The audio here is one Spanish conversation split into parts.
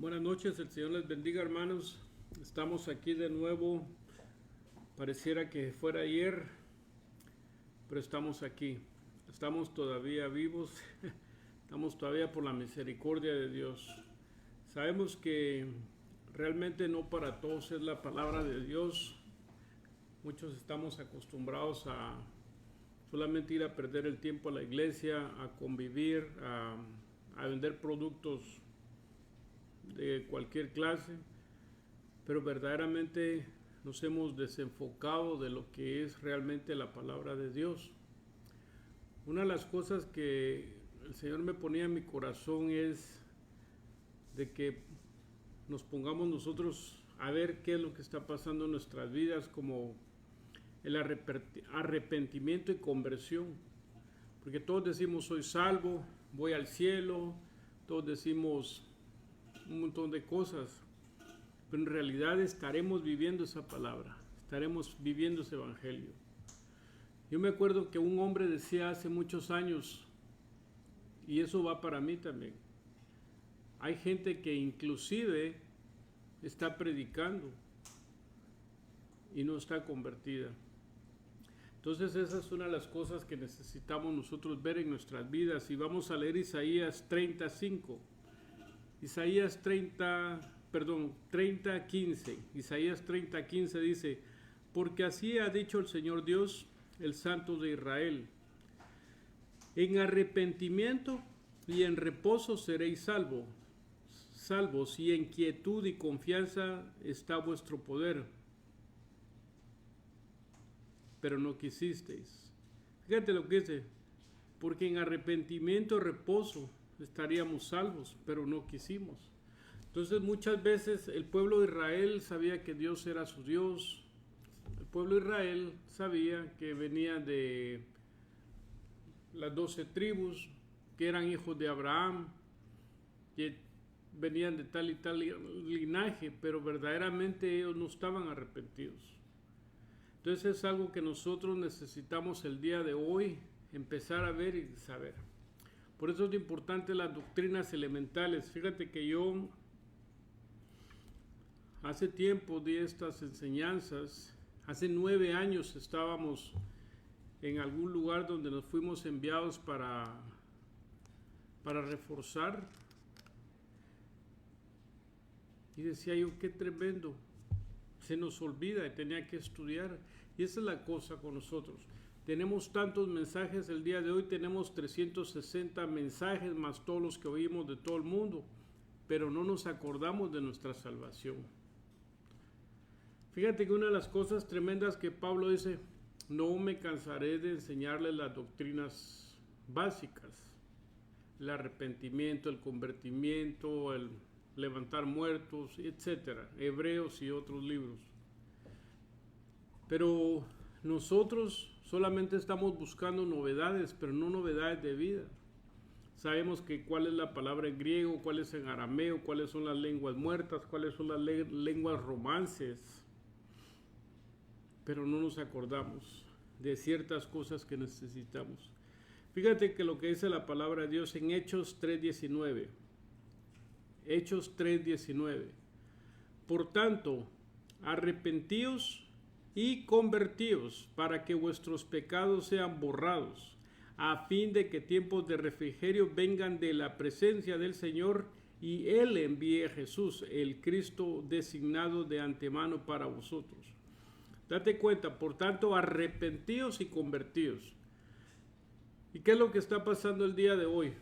Buenas noches, el Señor les bendiga, hermanos. Estamos aquí de nuevo. Pareciera que fuera ayer, pero estamos aquí. Estamos todavía vivos. Estamos todavía por la misericordia de Dios. Sabemos que realmente no para todos es la palabra de Dios. Muchos estamos acostumbrados a solamente ir a perder el tiempo a la iglesia, a convivir, a vender productos de cualquier clase, pero verdaderamente nos hemos desenfocado de lo que es realmente la palabra de Dios. Una de las cosas que el Señor me ponía en mi corazón es de que nos pongamos nosotros a ver qué es lo que está pasando en nuestras vidas, como el arrepentimiento y conversión, porque todos decimos soy salvo, voy al cielo, todos decimos un montón de cosas, pero en realidad estaremos viviendo esa palabra, estaremos viviendo ese evangelio. Yo me acuerdo que un hombre decía hace muchos años, y eso va para mí también, hay gente que inclusive está predicando y no está convertida. Entonces esa es una de las cosas que necesitamos nosotros ver en nuestras vidas, y vamos a leer Isaías 35. Isaías 30:15. Isaías 30:15 dice: porque así ha dicho el Señor Dios, el Santo de Israel: en arrepentimiento y en reposo seréis salvos, y en quietud y confianza está vuestro poder. Pero no quisisteis. Fíjate lo que dice: porque en arrepentimiento y reposo estaríamos salvos, pero no quisimos. Entonces muchas veces el pueblo de Israel sabía que Dios era su Dios. El pueblo de Israel sabía que venía de las 12 tribus, que eran hijos de Abraham, que venían de tal y tal linaje, pero verdaderamente ellos no estaban arrepentidos. Entonces es algo que nosotros necesitamos el día de hoy empezar a ver y saber. Por eso es importante las doctrinas elementales. Fíjate que yo hace tiempo di estas enseñanzas. Hace 9 años estábamos en algún lugar donde nos fuimos enviados para reforzar. Y decía yo, qué tremendo. Se nos olvida y tenía que estudiar. Y esa es la cosa con nosotros. Tenemos tantos mensajes el día de hoy, tenemos 360 mensajes más todos los que oímos de todo el mundo, pero no nos acordamos de nuestra salvación. Fíjate que una de las cosas tremendas que Pablo dice: no me cansaré de enseñarles las doctrinas básicas, el arrepentimiento, el convertimiento, el levantar muertos, etcétera, Hebreos y otros libros. Pero nosotros solamente estamos buscando novedades, pero no novedades de vida. Sabemos que cuál es la palabra en griego, cuál es en arameo, cuáles son las lenguas muertas, cuáles son las lenguas romances, pero no nos acordamos de ciertas cosas que necesitamos. Fíjate que lo que dice la palabra de Dios en Hechos 3:19. Hechos 3:19. Por tanto, arrepentíos y convertíos para que vuestros pecados sean borrados, a fin de que tiempos de refrigerio vengan de la presencia del Señor, y Él envíe a Jesús, el Cristo designado de antemano para vosotros. Date cuenta, por tanto, arrepentíos y convertíos. ¿Y qué es lo que está pasando el día de hoy?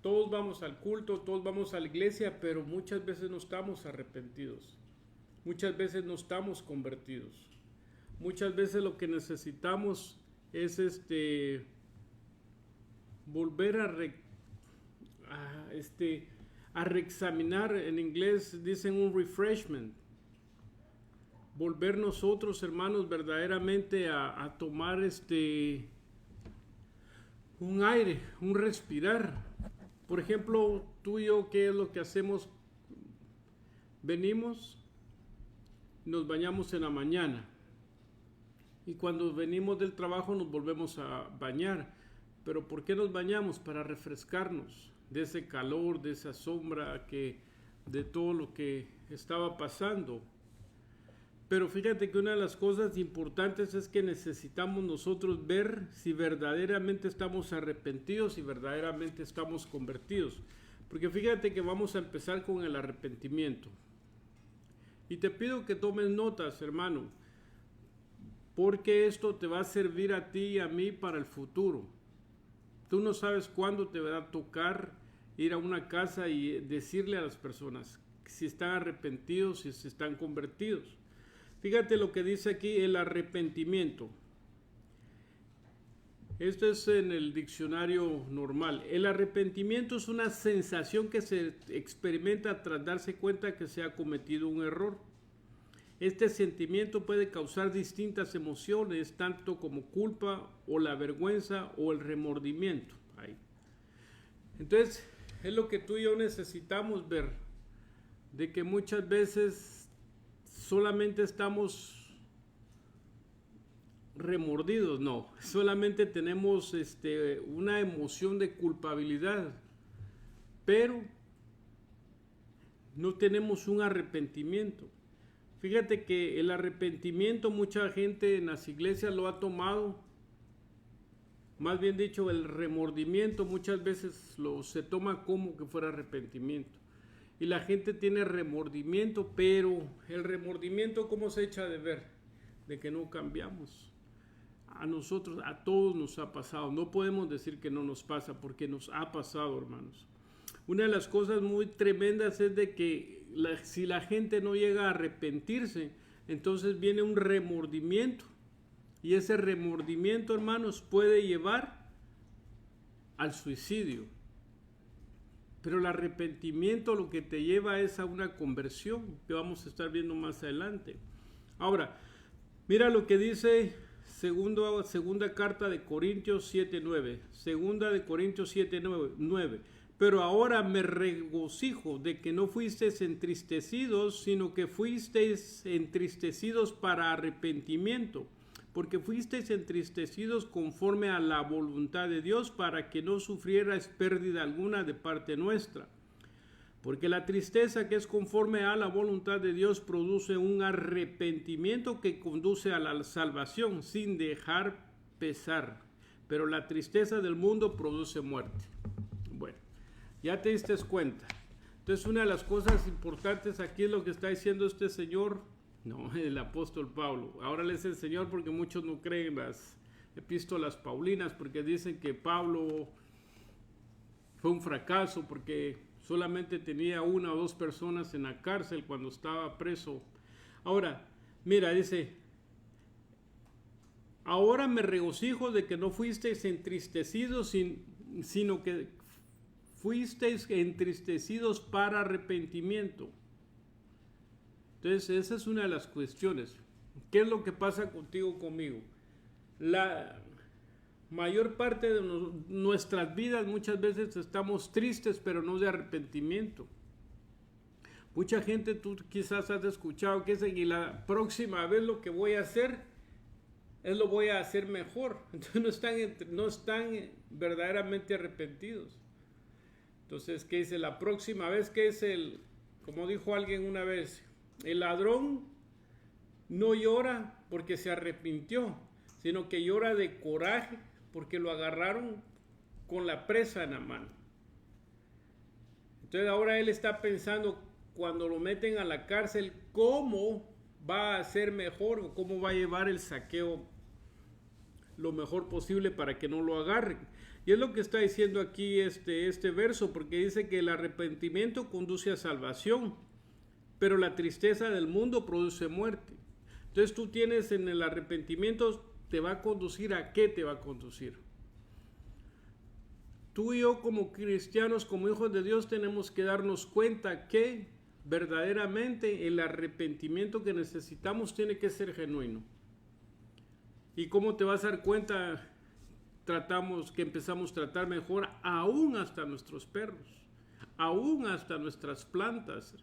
Todos vamos al culto, todos vamos a la iglesia, pero muchas veces no estamos arrepentidos. Muchas veces no estamos convertidos. Muchas veces lo que necesitamos es volver a reexaminar. En inglés dicen un refreshment. Volver nosotros, hermanos, verdaderamente a tomar un aire, un respirar. Por ejemplo, tú y yo, ¿qué es lo que hacemos? Venimos, nos bañamos en la mañana, y cuando venimos del trabajo nos volvemos a bañar. ¿Pero por qué nos bañamos? Para refrescarnos de ese calor, de esa sombra, de todo lo que estaba pasando. Pero fíjate que una de las cosas importantes es que necesitamos nosotros ver si verdaderamente estamos arrepentidos y verdaderamente estamos convertidos. Porque fíjate que vamos a empezar con el arrepentimiento. Y te pido que tomes notas, hermano, porque esto te va a servir a ti y a mí para el futuro. Tú no sabes cuándo te va a tocar ir a una casa y decirle a las personas si están arrepentidos, si están convertidos. Fíjate lo que dice aquí el arrepentimiento. Esto es en el diccionario normal. El arrepentimiento es una sensación que se experimenta tras darse cuenta que se ha cometido un error. Este sentimiento puede causar distintas emociones, tanto como culpa o la vergüenza o el remordimiento. Ahí. Entonces, es lo que tú y yo necesitamos ver, de que muchas veces solamente estamos remordidos, no, solamente tenemos una emoción de culpabilidad, pero no tenemos un arrepentimiento. Fíjate que el arrepentimiento mucha gente en las iglesias lo ha tomado, más bien dicho, el remordimiento muchas veces se toma como que fuera arrepentimiento. Y la gente tiene remordimiento, pero el remordimiento, ¿cómo se echa de ver? De que no cambiamos. A nosotros, a todos nos ha pasado. No podemos decir que no nos pasa, porque nos ha pasado, hermanos. Una de las cosas muy tremendas es de que si la gente no llega a arrepentirse, entonces viene un remordimiento. Y ese remordimiento, hermanos, puede llevar al suicidio. Pero el arrepentimiento lo que te lleva es a una conversión, que vamos a estar viendo más adelante. Ahora, mira lo que dice segunda carta de Corintios 7:9. Segunda de Corintios 7:9. Pero ahora me regocijo de que no fuisteis entristecidos, sino que fuisteis entristecidos para arrepentimiento, porque fuisteis entristecidos conforme a la voluntad de Dios, para que no sufrierais pérdida alguna de parte nuestra. Porque la tristeza que es conforme a la voluntad de Dios produce un arrepentimiento que conduce a la salvación sin dejar pesar. Pero la tristeza del mundo produce muerte. Bueno, ya te diste cuenta. Entonces una de las cosas importantes aquí es lo que está diciendo este señor, no, el apóstol Pablo. Ahora le es el Señor porque muchos no creen las epístolas paulinas, porque dicen que Pablo fue un fracaso porque solamente tenía 1 o 2 personas en la cárcel cuando estaba preso. Ahora, mira, dice, ahora me regocijo de que no fuisteis entristecidos, sino que fuisteis entristecidos para arrepentimiento. Entonces, esa es una de las cuestiones. ¿Qué es lo que pasa contigo, conmigo? La mayor parte de nuestras vidas muchas veces estamos tristes, pero no de arrepentimiento. Mucha gente, tú quizás has escuchado que dicen, y la próxima vez lo que voy a hacer lo voy a hacer mejor. Entonces no están verdaderamente arrepentidos. Entonces, ¿qué dice? La próxima vez, ¿qué es como dijo alguien una vez? El ladrón no llora porque se arrepintió, sino que llora de coraje porque lo agarraron con la presa en la mano. Entonces ahora él está pensando, cuando lo meten a la cárcel, cómo va a ser mejor o cómo va a llevar el saqueo lo mejor posible para que no lo agarren. Y es lo que está diciendo aquí este verso, porque dice que el arrepentimiento conduce a salvación, pero la tristeza del mundo produce muerte. Entonces tú tienes en el arrepentimiento, ¿te va a conducir a qué te va a conducir? Tú y yo como cristianos, como hijos de Dios, tenemos que darnos cuenta que verdaderamente el arrepentimiento que necesitamos tiene que ser genuino. ¿Y cómo te vas a dar cuenta? Empezamos a tratar mejor aún hasta nuestros perros, aún hasta nuestras plantas.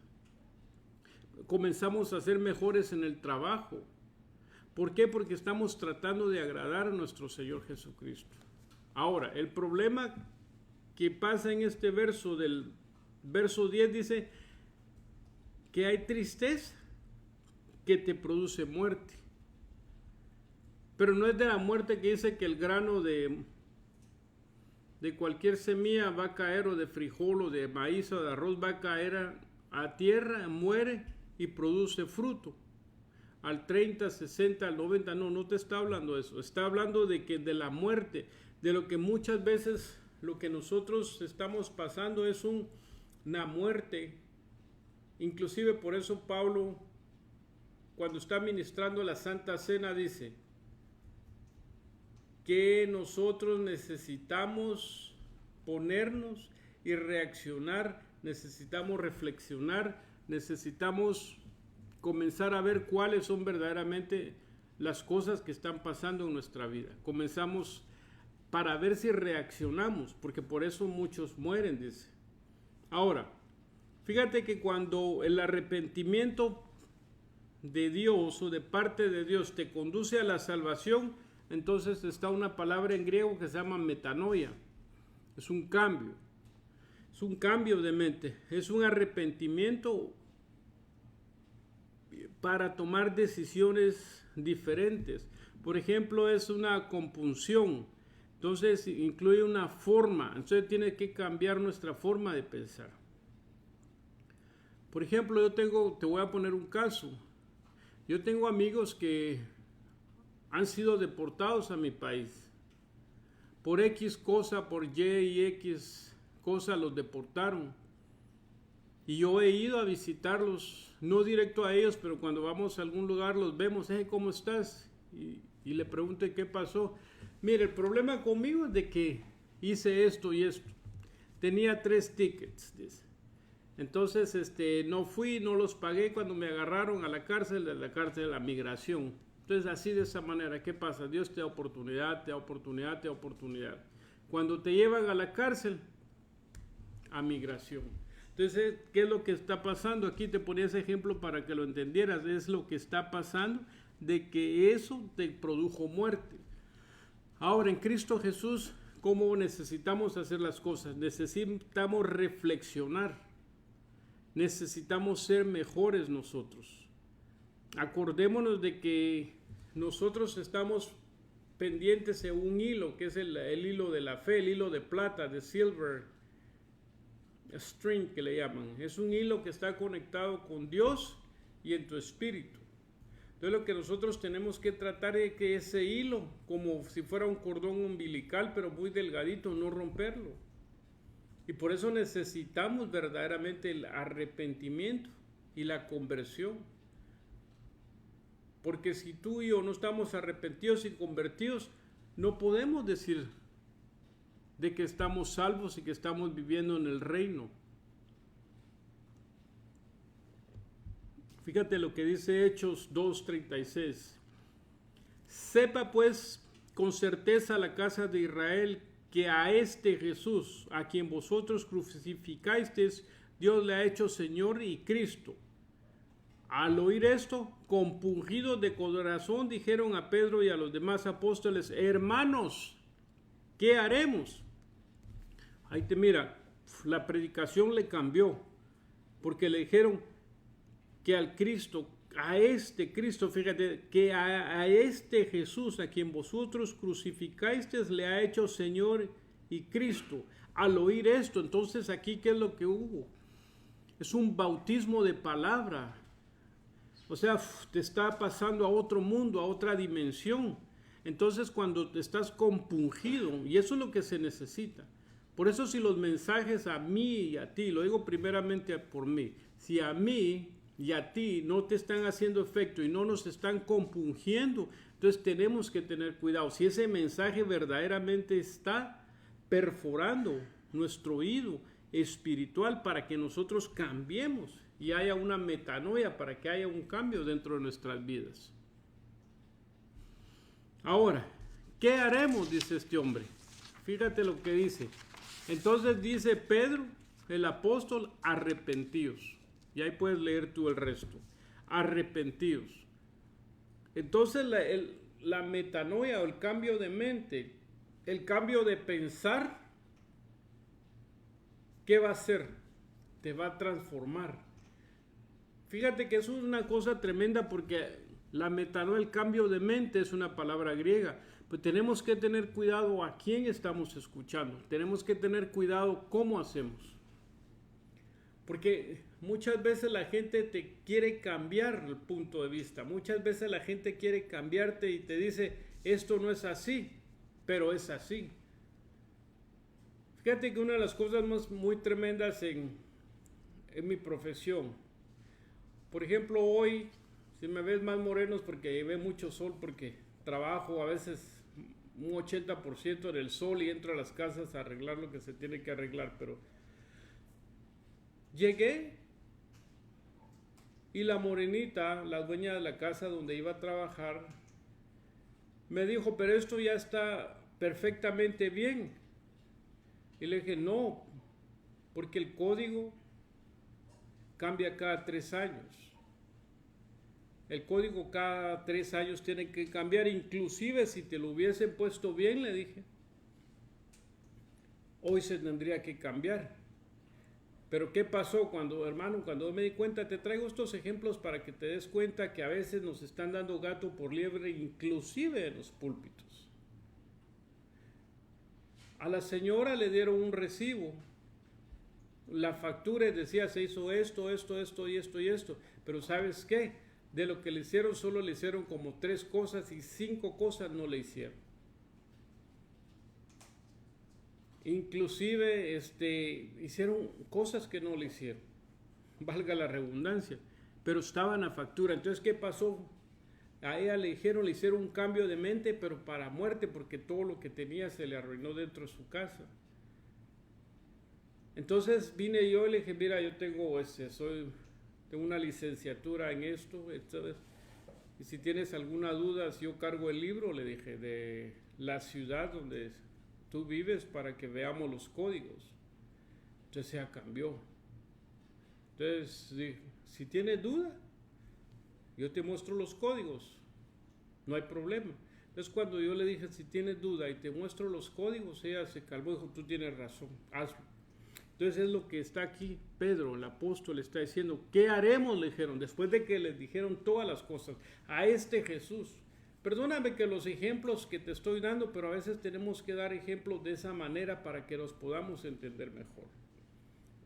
Comenzamos a ser mejores en el trabajo. ¿Por qué? Porque estamos tratando de agradar a nuestro Señor Jesucristo. Ahora, el problema que pasa en este verso del verso 10 dice que hay tristeza que te produce muerte. Pero no es de la muerte que dice que el grano de cualquier semilla va a caer, o de frijol, o de maíz, o de arroz, va a caer a tierra, muere y produce fruto. Al 30, 60, al 90, no te está hablando de eso. Está hablando de que de la muerte, de lo que muchas veces lo que nosotros estamos pasando es una muerte. Inclusive por eso Pablo, cuando está ministrando la Santa Cena, dice que nosotros necesitamos ponernos y reaccionar, necesitamos reflexionar, necesitamos comenzar a ver cuáles son verdaderamente las cosas que están pasando en nuestra vida. Comenzamos para ver si reaccionamos, porque por eso muchos mueren, dice. Ahora, fíjate que cuando el arrepentimiento de Dios o de parte de Dios te conduce a la salvación, entonces está una palabra en griego que se llama metanoia. Es un cambio de mente, es un arrepentimiento para tomar decisiones diferentes. Por ejemplo, es una compunción, entonces incluye una forma, entonces tiene que cambiar nuestra forma de pensar. Por ejemplo, te voy a poner un caso. Yo tengo amigos que han sido deportados a mi país. Por X cosa, por Y y X cosa los deportaron. Y yo he ido a visitarlos, no directo a ellos, pero cuando vamos a algún lugar los vemos, ¿cómo estás? Y le pregunto qué pasó. Mire, el problema conmigo es de que hice esto y esto. Tenía 3 tickets, dice. Entonces, no fui, no los pagué cuando me agarraron a la cárcel de la migración. Entonces, así de esa manera, ¿qué pasa? Dios te da oportunidad, te da oportunidad, te da oportunidad. Cuando te llevan a la cárcel, a migración. Entonces, ¿qué es lo que está pasando? Aquí te ponía ese ejemplo para que lo entendieras. Es lo que está pasando, de que eso te produjo muerte. Ahora, en Cristo Jesús, ¿cómo necesitamos hacer las cosas? Necesitamos reflexionar. Necesitamos ser mejores nosotros. Acordémonos de que nosotros estamos pendientes de un hilo, que es el hilo de la fe, el hilo de plata, de silver string que le llaman. Es un hilo que está conectado con Dios y en tu espíritu. Entonces lo que nosotros tenemos que tratar es que ese hilo, como si fuera un cordón umbilical, pero muy delgadito, no romperlo. Y por eso necesitamos verdaderamente el arrepentimiento y la conversión. Porque si tú y yo no estamos arrepentidos y convertidos, no podemos decir de que estamos salvos y que estamos viviendo en el reino. Fíjate lo que dice Hechos 2:36. Sepa pues con certeza la casa de Israel que a este Jesús, a quien vosotros crucificasteis, Dios le ha hecho Señor y Cristo. Al oír esto, compungidos de corazón, dijeron a Pedro y a los demás apóstoles: hermanos, ¿qué haremos? Ahí te mira, la predicación le cambió, porque le dijeron que al Cristo, a este Cristo, fíjate, que a este Jesús, a quien vosotros crucificasteis, le ha hecho Señor y Cristo. Al oír esto, entonces aquí, ¿qué es lo que hubo? Es un bautismo de palabra. O sea, te está pasando a otro mundo, a otra dimensión. Entonces, cuando te estás compungido, y eso es lo que se necesita. Por eso, si los mensajes a mí y a ti, lo digo primeramente por mí, si a mí y a ti no te están haciendo efecto y no nos están compungiendo, entonces tenemos que tener cuidado. Si ese mensaje verdaderamente está perforando nuestro oído espiritual para que nosotros cambiemos y haya una metanoia, para que haya un cambio dentro de nuestras vidas. Ahora, ¿qué haremos? Dice este hombre. Fíjate lo que dice. Entonces dice Pedro, el apóstol: arrepentidos. Y ahí puedes leer tú el resto. Arrepentidos. Entonces la metanoia, o el cambio de mente, el cambio de pensar, ¿qué va a hacer? Te va a transformar. Fíjate que eso es una cosa tremenda porque la metanoia, el cambio de mente, es una palabra griega. Pues tenemos que tener cuidado a quién estamos escuchando. Tenemos que tener cuidado cómo hacemos. Porque muchas veces la gente te quiere cambiar el punto de vista. Muchas veces la gente quiere cambiarte y te dice, esto no es así, pero es así. Fíjate que una de las cosas muy tremendas en mi profesión, por ejemplo, hoy, si me ves más moreno es porque llevé mucho sol, porque trabajo a veces un 80% en el sol y entro a las casas a arreglar lo que se tiene que arreglar, pero llegué y la morenita, la dueña de la casa donde iba a trabajar, me dijo, pero esto ya está perfectamente bien. Y le dije, no, porque el código cambia cada 3 años. El código cada 3 años tiene que cambiar, inclusive si te lo hubiesen puesto bien, le dije, hoy se tendría que cambiar. Pero ¿qué pasó hermano, cuando me di cuenta? Te traigo estos ejemplos para que te des cuenta que a veces nos están dando gato por liebre, inclusive en los púlpitos. A la señora le dieron un recibo. La factura decía, se hizo esto, esto, esto y esto y esto. Pero ¿sabes qué? De lo que le hicieron, solo le hicieron como 3 cosas y 5 cosas no le hicieron. Inclusive hicieron cosas que no le hicieron, valga la redundancia, pero estaba en la factura. Entonces, ¿qué pasó? A ella le hicieron un cambio de mente, pero para muerte, porque todo lo que tenía se le arruinó dentro de su casa. Entonces vine yo y le dije, mira, yo tengo una licenciatura en esto, y si tienes alguna duda, si yo cargo el libro, le dije, de la ciudad donde tú vives para que veamos los códigos. Entonces ella cambió. Entonces dije, si tienes duda, yo te muestro los códigos, no hay problema. Entonces cuando yo le dije, si tienes duda y te muestro los códigos, ella se calmó y dijo, tú tienes razón, hazlo. Entonces es lo que está aquí Pedro, el apóstol, está diciendo, ¿qué haremos? Le dijeron, después de que les dijeron todas las cosas, a este Jesús. Perdóname que los ejemplos que te estoy dando, pero a veces tenemos que dar ejemplos de esa manera para que nos podamos entender mejor.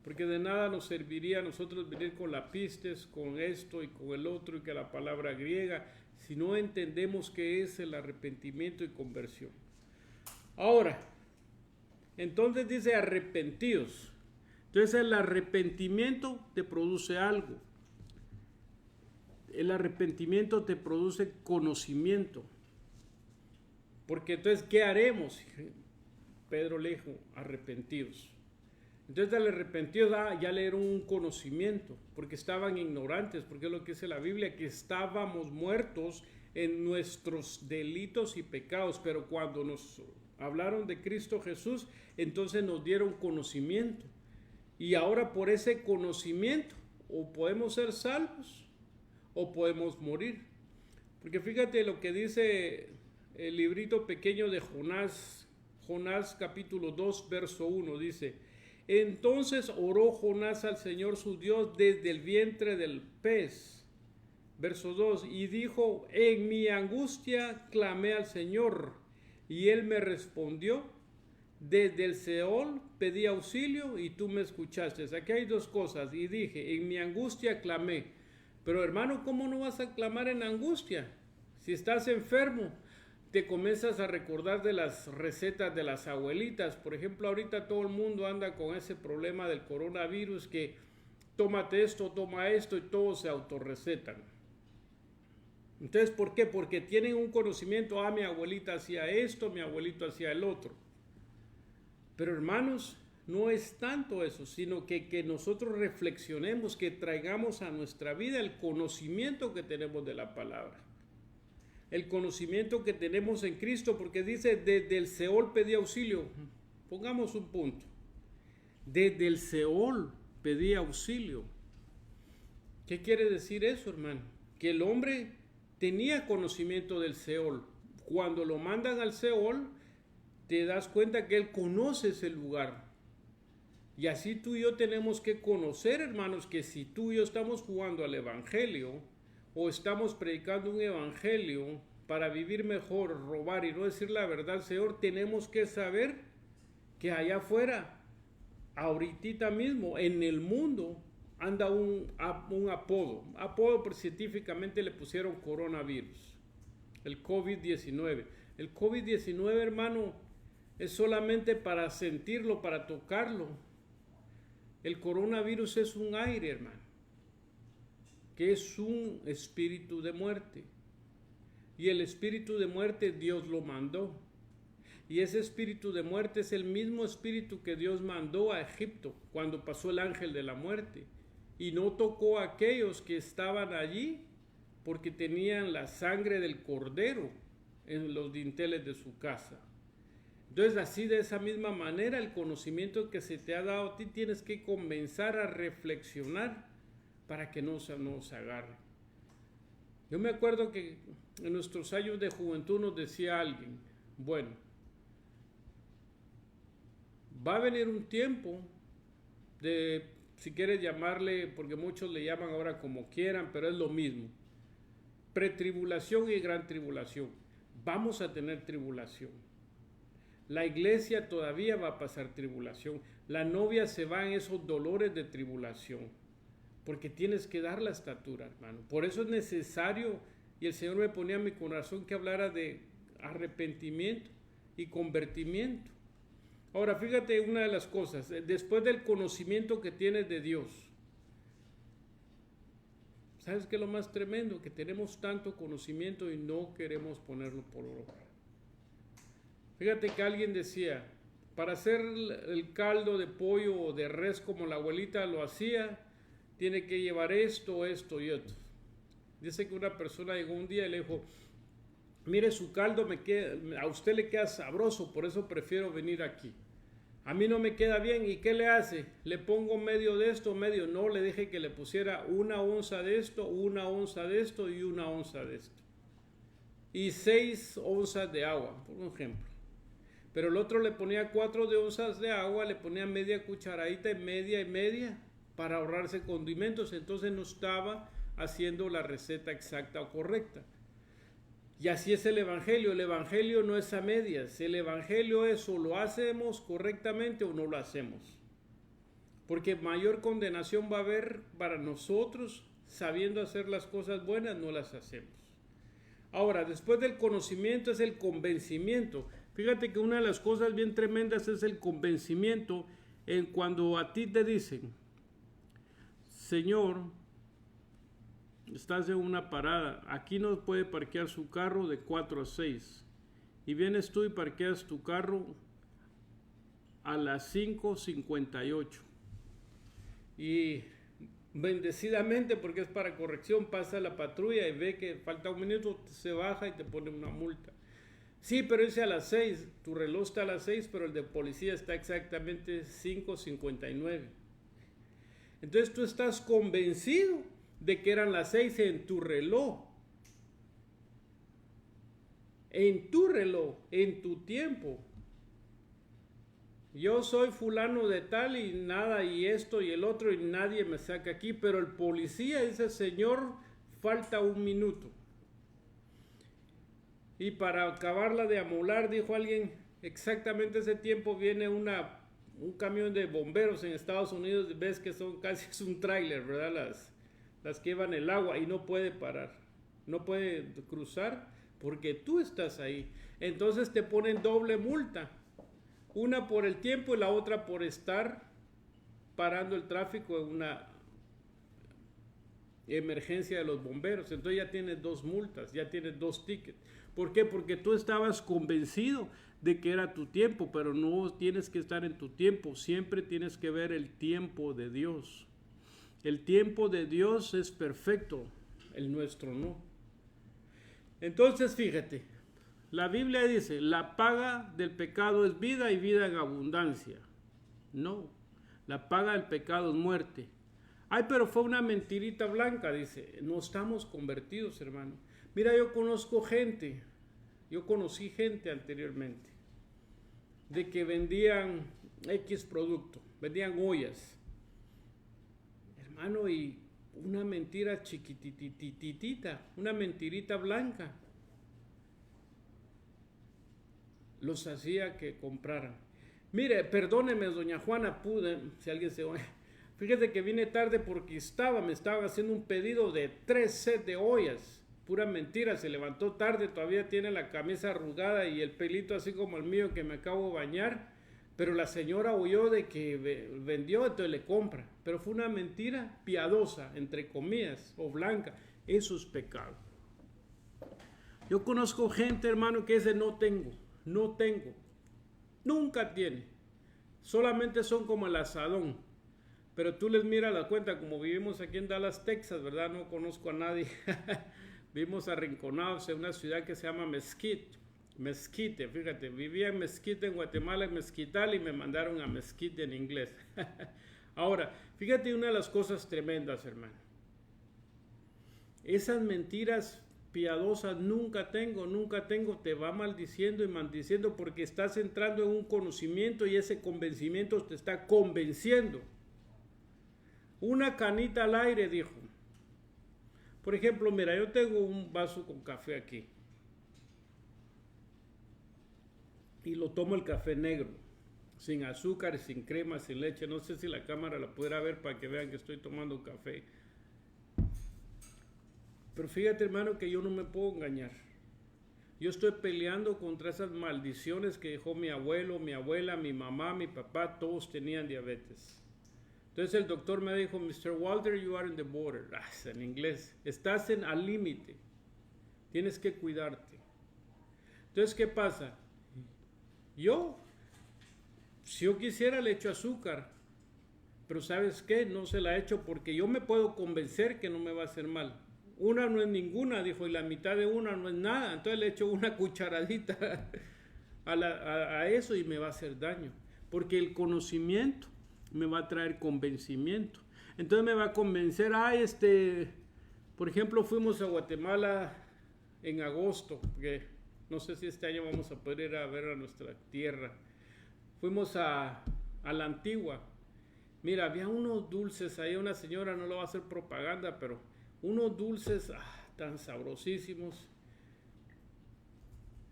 Porque de nada nos serviría a nosotros venir con lápices, con esto y con el otro y que la palabra griega, si no entendemos qué es el arrepentimiento y conversión. Ahora, entonces dice arrepentidos. Entonces el arrepentimiento te produce algo. El arrepentimiento te produce conocimiento. Porque entonces, ¿qué haremos? Pedro le dijo, arrepentidos. Entonces al arrepentidos ya le dieron un conocimiento, porque estaban ignorantes, porque es lo que dice la Biblia, que estábamos muertos en nuestros delitos y pecados, pero cuando nos hablaron de Cristo Jesús, entonces nos dieron conocimiento. Y ahora por ese conocimiento, o podemos ser salvos, o podemos morir. Porque fíjate lo que dice el librito pequeño de Jonás, Jonás capítulo 2, verso 1, dice, entonces oró Jonás al Señor su Dios desde el vientre del pez. Verso 2, y dijo, en mi angustia clamé al Señor, y él me respondió, desde el Seol pedí auxilio y tú me escuchaste. Aquí hay 2 cosas, y dije, en mi angustia clamé. Pero hermano, ¿cómo no vas a clamar en angustia? Si estás enfermo, te comienzas a recordar de las recetas de las abuelitas. Por ejemplo, ahorita todo el mundo anda con ese problema del coronavirus, que tómate esto, toma esto, y todos se autorrecetan. Entonces, ¿por qué? Porque tienen un conocimiento, mi abuelita hacía esto, mi abuelito hacía el otro. Pero hermanos, no es tanto eso, sino que nosotros reflexionemos, que traigamos a nuestra vida el conocimiento que tenemos de la palabra. El conocimiento que tenemos en Cristo, porque dice, desde el Seol pedí auxilio. Pongamos un punto. Desde el Seol pedí auxilio. ¿Qué quiere decir eso, hermano? Que el hombre tenía conocimiento del Seol. Cuando lo mandan al Seol, te das cuenta que él conoce ese lugar. Y así tú y yo tenemos que conocer, hermanos, que si tú y yo estamos jugando al evangelio o estamos predicando un evangelio para vivir mejor, robar y no decir la verdad al Señor, tenemos que saber que allá afuera, ahorita mismo, en el mundo, anda un apodo. Apodo científicamente le pusieron coronavirus, el COVID-19. El COVID-19, hermano, es solamente para sentirlo, para tocarlo. El coronavirus es un aire, hermano, que es un espíritu de muerte. Y el espíritu de muerte Dios lo mandó. Y ese espíritu de muerte es el mismo espíritu que Dios mandó a Egipto cuando pasó el ángel de la muerte. Y no tocó a aquellos que estaban allí porque tenían la sangre del cordero en los dinteles de su casa. Entonces, así de esa misma manera, el conocimiento que se te ha dado a ti tienes que comenzar a reflexionar para que no se agarre. Yo me acuerdo que en nuestros años de juventud nos decía alguien, bueno, va a venir un tiempo de, si quieres llamarle, porque muchos le llaman ahora como quieran, pero es lo mismo, pretribulación y gran tribulación. Vamos a tener tribulación. La iglesia todavía va a pasar tribulación. La novia se va en esos dolores de tribulación, porque tienes que dar la estatura, hermano. Por eso es necesario, y el Señor me ponía en mi corazón que hablara de arrepentimiento y convertimiento. Ahora, fíjate una de las cosas, después del conocimiento que tienes de Dios, ¿sabes qué es lo más tremendo? Que tenemos tanto conocimiento y no queremos ponerlo por obra. Fíjate que alguien decía, para hacer el caldo de pollo o de res como la abuelita lo hacía, tiene que llevar esto, esto y esto. Dice que una persona llegó un día y le dijo, mire, su caldo a usted le queda sabroso, por eso prefiero venir aquí. A mí no me queda bien, ¿y qué le hace? Le pongo medio de esto, medio. No, le dije que le pusiera 1 onza de esto, 1 onza de esto y 1 onza de esto. Y 6 onzas de agua, por ejemplo. Pero el otro le ponía 4 onzas de agua, le ponía media cucharadita y media para ahorrarse condimentos. Entonces no estaba haciendo la receta exacta o correcta. Y así es el evangelio. El evangelio no es a medias. El evangelio es o lo hacemos correctamente o no lo hacemos. Porque mayor condenación va a haber para nosotros sabiendo hacer las cosas buenas, no las hacemos. Ahora, después del conocimiento es el convencimiento. Fíjate que una de las cosas bien tremendas es el convencimiento en cuando a ti te dicen, Señor, estás en una parada, aquí no puede parquear su carro de 4 a 6. Y vienes tú y parqueas tu carro a las 5:58. Y bendecidamente, porque es para corrección, pasa la patrulla y ve que falta un minuto, se baja y te pone una multa. Sí, pero dice a las 6, tu reloj está a las 6, pero el de policía está exactamente 5:59. Entonces tú estás convencido de que eran las 6 en tu reloj, en tu tiempo. Yo soy fulano de tal y nada, y esto y el otro, y nadie me saca aquí, pero el policía dice, Señor, falta un minuto. Y para acabarla de amolar, dijo alguien, exactamente ese tiempo viene un camión de bomberos en Estados Unidos, ves que son casi es un tráiler, ¿verdad? Las que llevan el agua y no puede parar, no puede cruzar porque tú estás ahí. Entonces te ponen doble multa, una por el tiempo y la otra por estar parando el tráfico en una emergencia de los bomberos. Entonces ya tienes 2 multas, ya tienes 2 tickets. ¿Por qué? Porque tú estabas convencido de que era tu tiempo, pero no tienes que estar en tu tiempo, siempre tienes que ver el tiempo de Dios. El tiempo de Dios es perfecto, el nuestro no. Entonces fíjate, la Biblia dice, la paga del pecado es vida y vida en abundancia. No, la paga del pecado es muerte. Ay, pero fue una mentirita blanca, dice. No estamos convertidos, hermano. Mira, yo conocí gente anteriormente de que vendían X producto. vendían ollas. Hermano, y una mentira chiquitititita, una mentirita blanca, los hacía que compraran. Mire, perdóneme, doña Juana, si alguien se oye. Fíjese que vine tarde porque me estaba haciendo un pedido de 3 sets de ollas. Pura mentira, se levantó tarde, todavía tiene la camisa arrugada y el pelito así como el mío que me acabo de bañar. Pero la señora oyó de que vendió, entonces le compra. Pero fue una mentira piadosa, entre comillas, o blanca. Eso es pecado. Yo conozco gente, hermano, que dice no tengo, nunca tiene. Solamente son como el asadón. Pero tú les miras la cuenta, como vivimos aquí en Dallas, Texas, ¿verdad? No conozco a nadie. Vivimos arrinconados en una ciudad que se llama Mesquite, fíjate, vivía en Mesquite, en Guatemala, en Mezquital, y me mandaron a Mesquite en inglés. Ahora, fíjate una de las cosas tremendas, hermano. Esas mentiras piadosas, nunca tengo, te va maldiciendo y maldiciendo porque estás entrando en un conocimiento y ese convencimiento te está convenciendo. Una canita al aire, dijo. Por ejemplo, mira, yo tengo un vaso con café aquí. Y lo tomo el café negro, sin azúcar, sin crema, sin leche. No sé si la cámara la pudiera ver para que vean que estoy tomando café. Pero fíjate, hermano, que yo no me puedo engañar. Yo estoy peleando contra esas maldiciones que dejó mi abuelo, mi abuela, mi mamá, mi papá, todos tenían diabetes. Entonces el doctor me dijo, Mr. Walter, you are in the border. En inglés, estás al límite. Tienes que cuidarte. Entonces, ¿qué pasa? Si yo quisiera le echo azúcar, pero ¿sabes qué? No se la echo porque yo me puedo convencer que no me va a hacer mal. Una no es ninguna, dijo, y la mitad de una no es nada. Entonces le echo una cucharadita a eso y me va a hacer daño. Porque el conocimiento me va a traer convencimiento. Entonces me va a convencer, por ejemplo, fuimos a Guatemala en agosto, porque no sé si este año vamos a poder ir a ver a nuestra tierra. Fuimos a la Antigua. Mira, había unos dulces ahí, una señora, no lo va a hacer propaganda, pero unos dulces tan sabrosísimos.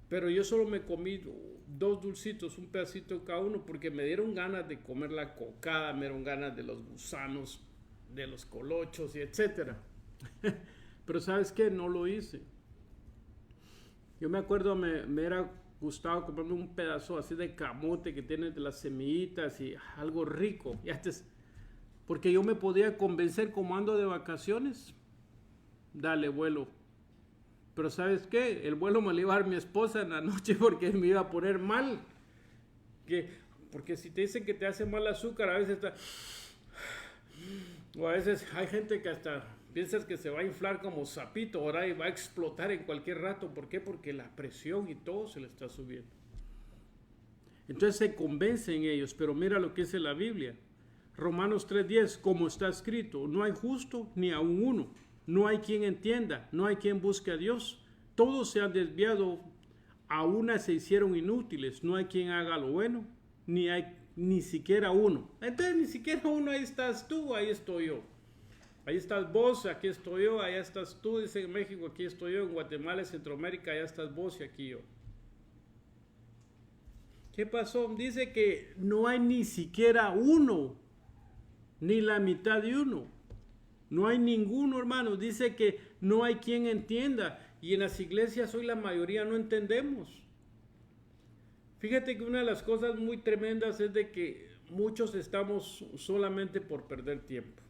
Pero yo solo me comí 2 dulcitos, un pedacito cada uno, porque me dieron ganas de comer la cocada, me dieron ganas de los gusanos, de los colochos y etcétera. Pero ¿sabes qué? No lo hice. Yo me acuerdo, me era gustado comprarme un pedazo así de camote que tiene de las semillitas y algo rico. Porque yo me podía convencer como ando de vacaciones. Dale, vuelo. Pero ¿sabes qué? El vuelo me lo iba a dar mi esposa en la noche porque me iba a poner mal. Porque si te dicen que te hace mal el azúcar, a veces o a veces hay gente que hasta piensas que se va a inflar como sapito, ahora y va a explotar en cualquier rato. ¿Por qué? Porque la presión y todo se le está subiendo. Entonces se convencen ellos, pero mira lo que dice la Biblia. Romanos 3:10, como está escrito, no hay justo ni aun uno. No hay quien entienda, no hay quien busque a Dios. Todos se han desviado, a una se hicieron inútiles. No hay quien haga lo bueno, ni siquiera uno. Entonces ni siquiera uno, ahí estás tú, ahí estoy yo. Ahí estás vos, aquí estoy yo, allá estás tú, dice en México, aquí estoy yo, en Guatemala, Centroamérica, allá estás vos y aquí yo. ¿Qué pasó? Dice que no hay ni siquiera uno, ni la mitad de uno. No hay ninguno, hermanos. Dice que no hay quien entienda. Y en las iglesias hoy la mayoría no entendemos. Fíjate que una de las cosas muy tremendas es de que muchos estamos solamente por perder tiempo.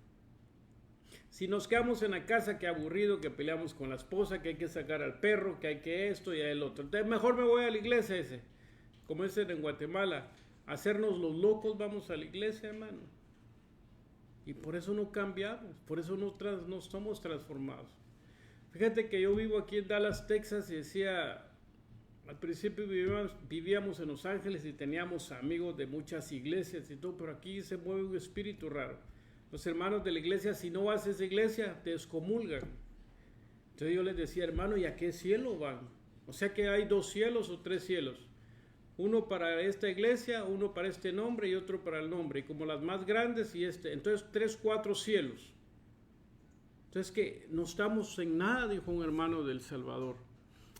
Si nos quedamos en la casa, qué aburrido, que peleamos con la esposa, que hay que sacar al perro, que hay que esto y el otro. Entonces mejor me voy a la iglesia como dicen en Guatemala, hacernos los locos, vamos a la iglesia, hermano. Y por eso no cambiamos, por eso no somos transformados. Fíjate que yo vivo aquí en Dallas, Texas, y decía, al principio vivíamos en Los Ángeles y teníamos amigos de muchas iglesias y todo, pero aquí se mueve un espíritu raro. Los hermanos de la iglesia, si no vas a esa iglesia, te excomulgan. Entonces yo les decía, hermano, ¿y a qué cielo van? O sea que hay 2 cielos o 3 cielos. Uno para esta iglesia, uno para este nombre y otro para el nombre. Y como las más grandes y entonces 3, 4 cielos. Entonces que no estamos en nada, dijo un hermano del Salvador.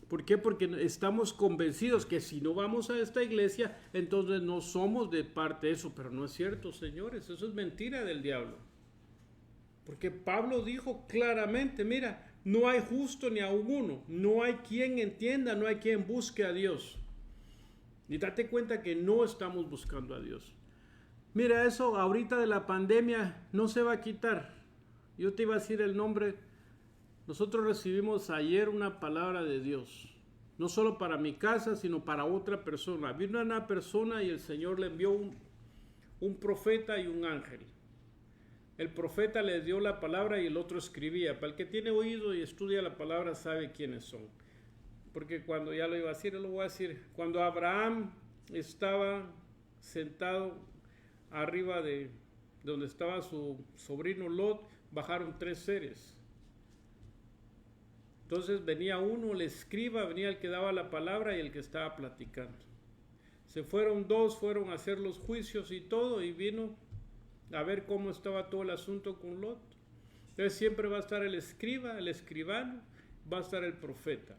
¿Por qué? Porque estamos convencidos que si no vamos a esta iglesia, entonces no somos de parte de eso. Pero no es cierto, señores, eso es mentira del diablo. Porque Pablo dijo claramente, mira, no hay justo ni aun uno, no hay quien entienda, no hay quien busque a Dios. Y date cuenta que no estamos buscando a Dios. Mira, eso ahorita de la pandemia no se va a quitar. Yo te iba a decir el nombre. Nosotros recibimos ayer una palabra de Dios. No solo para mi casa, sino para otra persona. Vino una persona y el Señor le envió un profeta y un ángel. El profeta le dio la palabra y el otro escribía. Para el que tiene oído y estudia la palabra sabe quiénes son. Porque cuando ya lo iba a decir, lo voy a decir. Cuando Abraham estaba sentado arriba de donde estaba su sobrino Lot, bajaron 3 seres. Entonces venía uno, el escriba, venía el que daba la palabra y el que estaba platicando. Se fueron 2, fueron a hacer los juicios y todo, y vino a ver cómo estaba todo el asunto con Lot. Entonces siempre va a estar el escriba, el escribano, va a estar el profeta.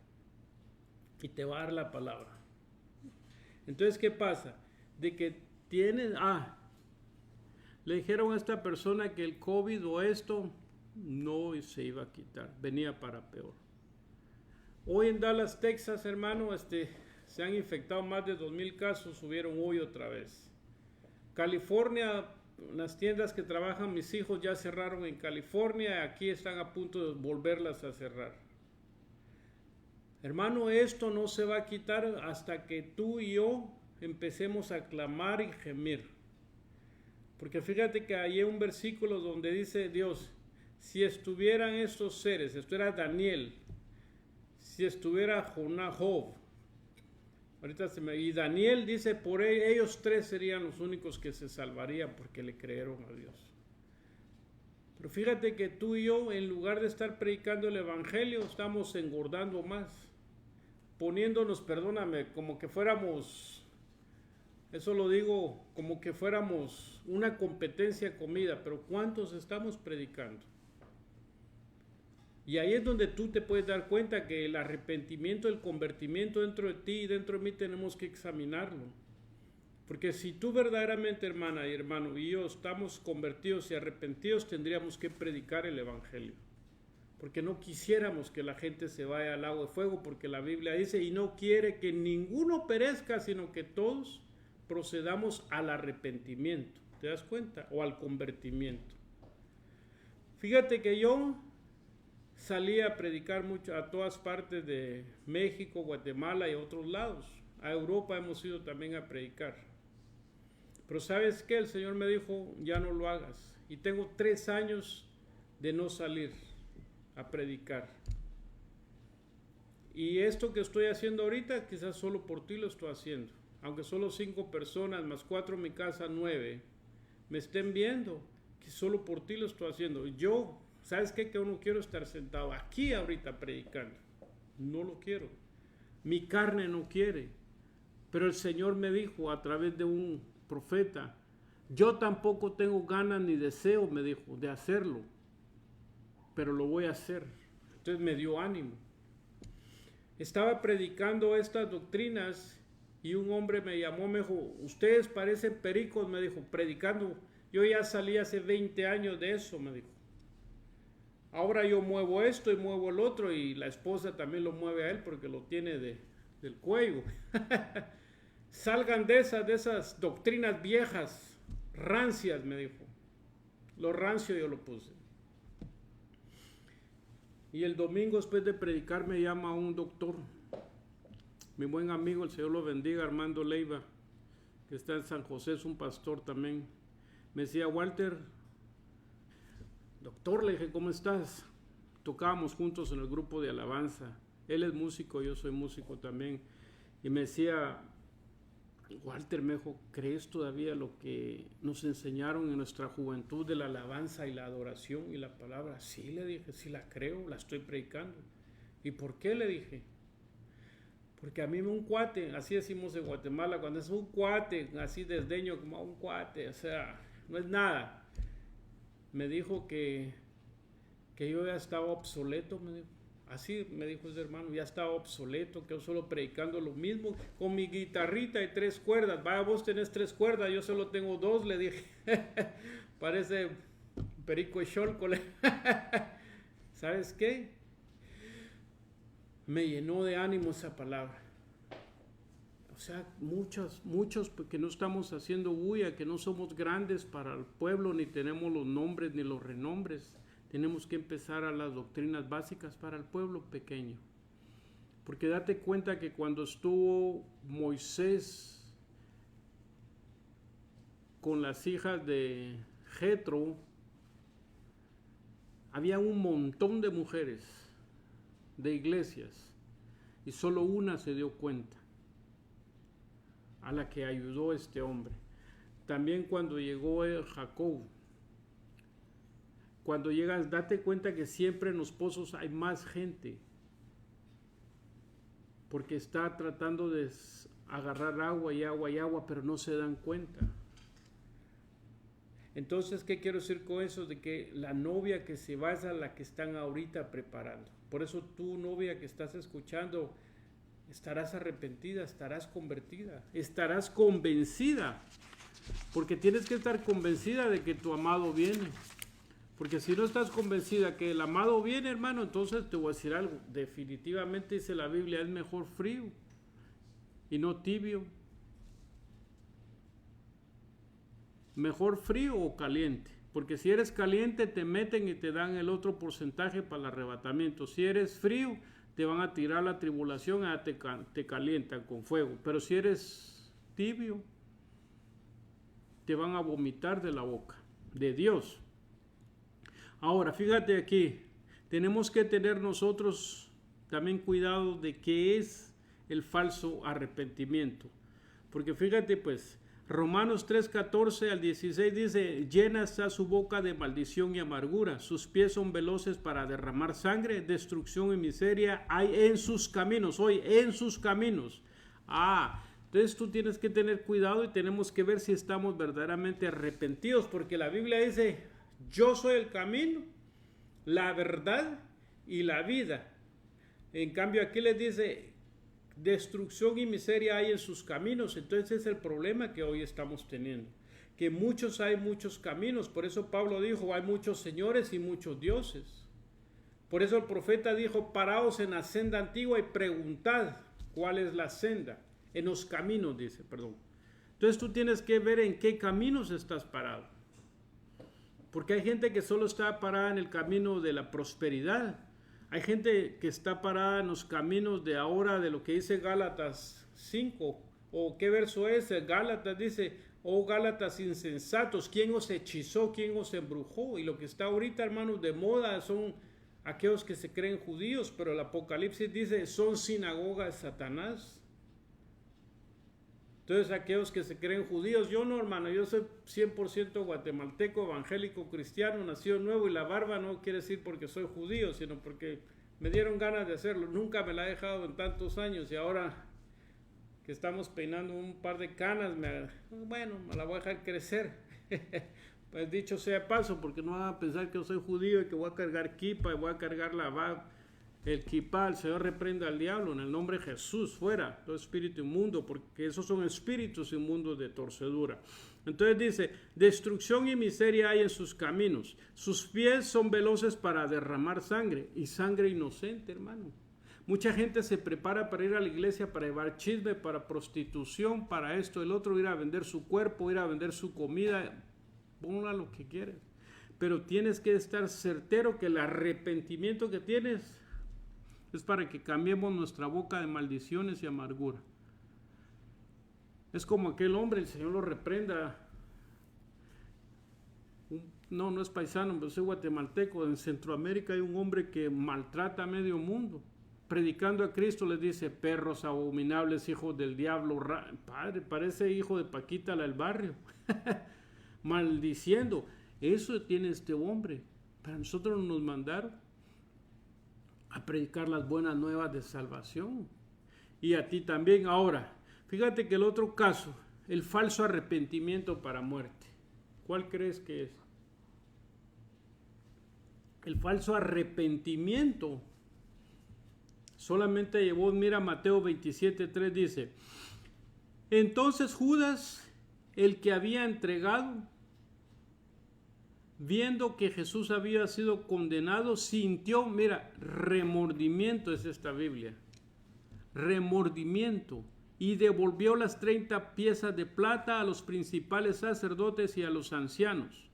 Y te va a dar la palabra. Entonces, ¿qué pasa? De que tienen, le dijeron a esta persona que el COVID o esto no se iba a quitar, venía para peor. Hoy en Dallas, Texas, hermano, se han infectado más de 2,000 casos, subieron hoy otra vez. California, las tiendas que trabajan mis hijos ya cerraron en California, aquí están a punto de volverlas a cerrar. Hermano, esto no se va a quitar hasta que tú y yo empecemos a clamar y gemir. Porque fíjate que hay un versículo donde dice Dios, si estuvieran estos seres, esto era Daniel, si estuviera Job, y Daniel dice, por ellos 3 serían los únicos que se salvarían porque le creyeron a Dios. Pero fíjate que tú y yo, en lugar de estar predicando el evangelio, estamos engordando más, poniéndonos, perdóname, como que fuéramos... Eso lo digo como que fuéramos una competencia de comida, pero ¿cuántos estamos predicando? Y ahí es donde tú te puedes dar cuenta que el arrepentimiento, el convertimiento dentro de ti y dentro de mí tenemos que examinarlo. Porque si tú verdaderamente, hermana y hermano, y yo estamos convertidos y arrepentidos, tendríamos que predicar el evangelio. Porque no quisiéramos que la gente se vaya al lago de fuego, porque la Biblia dice, y no quiere que ninguno perezca, sino que todos procedamos al arrepentimiento, ¿te das cuenta? O al convertimiento. Fíjate que yo salí a predicar mucho a todas partes de México, Guatemala y otros lados. A Europa hemos ido también a predicar. Pero ¿sabes qué? El Señor me dijo, ya no lo hagas. Y tengo 3 años de no salir a predicar. Y esto que estoy haciendo ahorita, quizás solo por ti lo estoy haciendo. Aunque solo 5 personas, más 4 en mi casa, 9, me estén viendo, que solo por ti lo estoy haciendo. Yo, ¿sabes qué? Que yo no quiero estar sentado aquí ahorita predicando. No lo quiero. Mi carne no quiere. Pero el Señor me dijo a través de un profeta, yo tampoco tengo ganas ni deseo, me dijo, de hacerlo. Pero lo voy a hacer. Entonces me dio ánimo. Estaba predicando estas doctrinas y un hombre me llamó, me dijo, ustedes parecen pericos, me dijo, predicando. Yo ya salí hace 20 años de eso, me dijo. Ahora yo muevo esto y muevo el otro, y la esposa también lo mueve a él porque lo tiene del cuello. Salgan de esas doctrinas viejas, rancias, me dijo. Lo rancio yo lo puse. Y el domingo después de predicar me llama un doctor, mi buen amigo, el Señor lo bendiga, Armando Leiva, que está en San José, es un pastor también. Me decía, Walter, doctor, le dije, ¿cómo estás? Tocábamos juntos en el grupo de alabanza. Él es músico, yo soy músico también. Y me decía, Walter, me dijo, ¿crees todavía lo que nos enseñaron en nuestra juventud de la alabanza y la adoración y la palabra? Sí, le dije, sí la creo, la estoy predicando. ¿Y por qué? Le dije. Porque a mí un cuate, así decimos en Guatemala, cuando es un cuate, así desdeño como a un cuate, o sea, no es nada. Me dijo que yo ya estaba obsoleto, me dijo. Así me dijo ese hermano, ya estaba obsoleto, que yo solo predicando lo mismo, con mi guitarrita y 3 cuerdas. Vaya, vos tenés 3 cuerdas, yo solo tengo 2, le dije. Parece perico y cholco. ¿Sabes qué? Me llenó de ánimo esa palabra. O sea, muchos que no estamos haciendo bulla, que no somos grandes para el pueblo, ni tenemos los nombres ni los renombres. Tenemos que empezar a las doctrinas básicas para el pueblo pequeño. Porque date cuenta que cuando estuvo Moisés con las hijas de Jetro, había un montón de mujeres de iglesias y solo una se dio cuenta, a la que ayudó este hombre. También cuando llegó Jacob, cuando llegas, date cuenta que siempre en los pozos hay más gente, porque está tratando de agarrar agua y agua y agua, pero no se dan cuenta. Entonces, ¿qué quiero decir con eso? De que la novia que se va es a la que están ahorita preparando. Por eso tú, novia que estás escuchando, estarás arrepentida, estarás convertida, estarás convencida, porque tienes que estar convencida de que tu amado viene. Porque si no estás convencida que el amado viene, hermano, entonces te voy a decir algo. Definitivamente dice la Biblia, es mejor frío y no tibio. Mejor frío o caliente. Porque si eres caliente te meten y te dan el otro porcentaje para el arrebatamiento. Si eres frío te van a tirar la tribulación, te calientan con fuego. Pero si eres tibio te van a vomitar de la boca de Dios. Ahora, fíjate aquí, tenemos que tener nosotros también cuidado de qué es el falso arrepentimiento. Porque fíjate pues, Romanos 3:14 al 16 dice, llena está su boca de maldición y amargura, sus pies son veloces para derramar sangre, destrucción y miseria hay en sus caminos, hoy en sus caminos. Entonces tú tienes que tener cuidado y tenemos que ver si estamos verdaderamente arrepentidos, porque la Biblia dice, yo soy el camino, la verdad y la vida. En cambio aquí les dice, destrucción y miseria hay en sus caminos. Entonces es el problema que hoy estamos teniendo, que hay muchos caminos. Por eso Pablo dijo, hay muchos señores y muchos dioses. Por eso el profeta dijo, paraos en la senda antigua y preguntad cuál es la senda. En los caminos, dice, perdón. Entonces tú tienes que ver en qué caminos estás parado. Porque hay gente que solo está parada en el camino de la prosperidad. Hay gente que está parada en los caminos de ahora, de lo que dice Gálatas 5. ¿O qué verso es? Gálatas dice, oh Gálatas insensatos, ¿quién os hechizó? ¿Quién os embrujó? Y lo que está ahorita, hermanos, de moda son aquellos que se creen judíos, pero el Apocalipsis dice, son sinagoga de Satanás. Entonces aquellos que se creen judíos, yo no, hermano, yo soy 100% guatemalteco, evangélico, cristiano, nacido nuevo, y la barba no quiere decir porque soy judío, sino porque me dieron ganas de hacerlo. Nunca me la he dejado en tantos años y ahora que estamos peinando un par de canas, me la voy a dejar crecer. Pues dicho sea paso, porque no van a pensar que yo soy judío y que voy a cargar kipa y voy a cargar el kipá. El Señor reprenda al diablo en el nombre de Jesús, fuera todo espíritu inmundo, porque esos son espíritus inmundos de torcedura. Entonces dice, destrucción y miseria hay en sus caminos, sus pies son veloces para derramar sangre, y sangre inocente, hermano. Mucha gente se prepara para ir a la iglesia, para llevar chisme, para prostitución, para esto, el otro, ir a vender su cuerpo, ir a vender su comida, ponla lo que quieres. Pero tienes que estar certero que el arrepentimiento que tienes es para que cambiemos nuestra boca de maldiciones y amargura. Es como aquel hombre, el Señor lo reprenda. No es paisano, pero soy guatemalteco. En Centroamérica hay un hombre que maltrata a medio mundo. Predicando a Cristo les dice, perros abominables, hijos del diablo. Padre, parece hijo de Paquita la del barrio. Maldiciendo. Eso tiene este hombre. Para nosotros nos mandaron a predicar las buenas nuevas de salvación. y a ti también. Ahora, fíjate que el otro caso, el falso arrepentimiento para muerte. ¿Cuál crees que es? El falso arrepentimiento solamente llevó, mira Mateo 27:3 dice, entonces Judas, el que había entregado, viendo que Jesús había sido condenado, sintió, mira, remordimiento es esta Biblia, remordimiento, y devolvió las 30 piezas de plata a los principales sacerdotes y a los ancianos,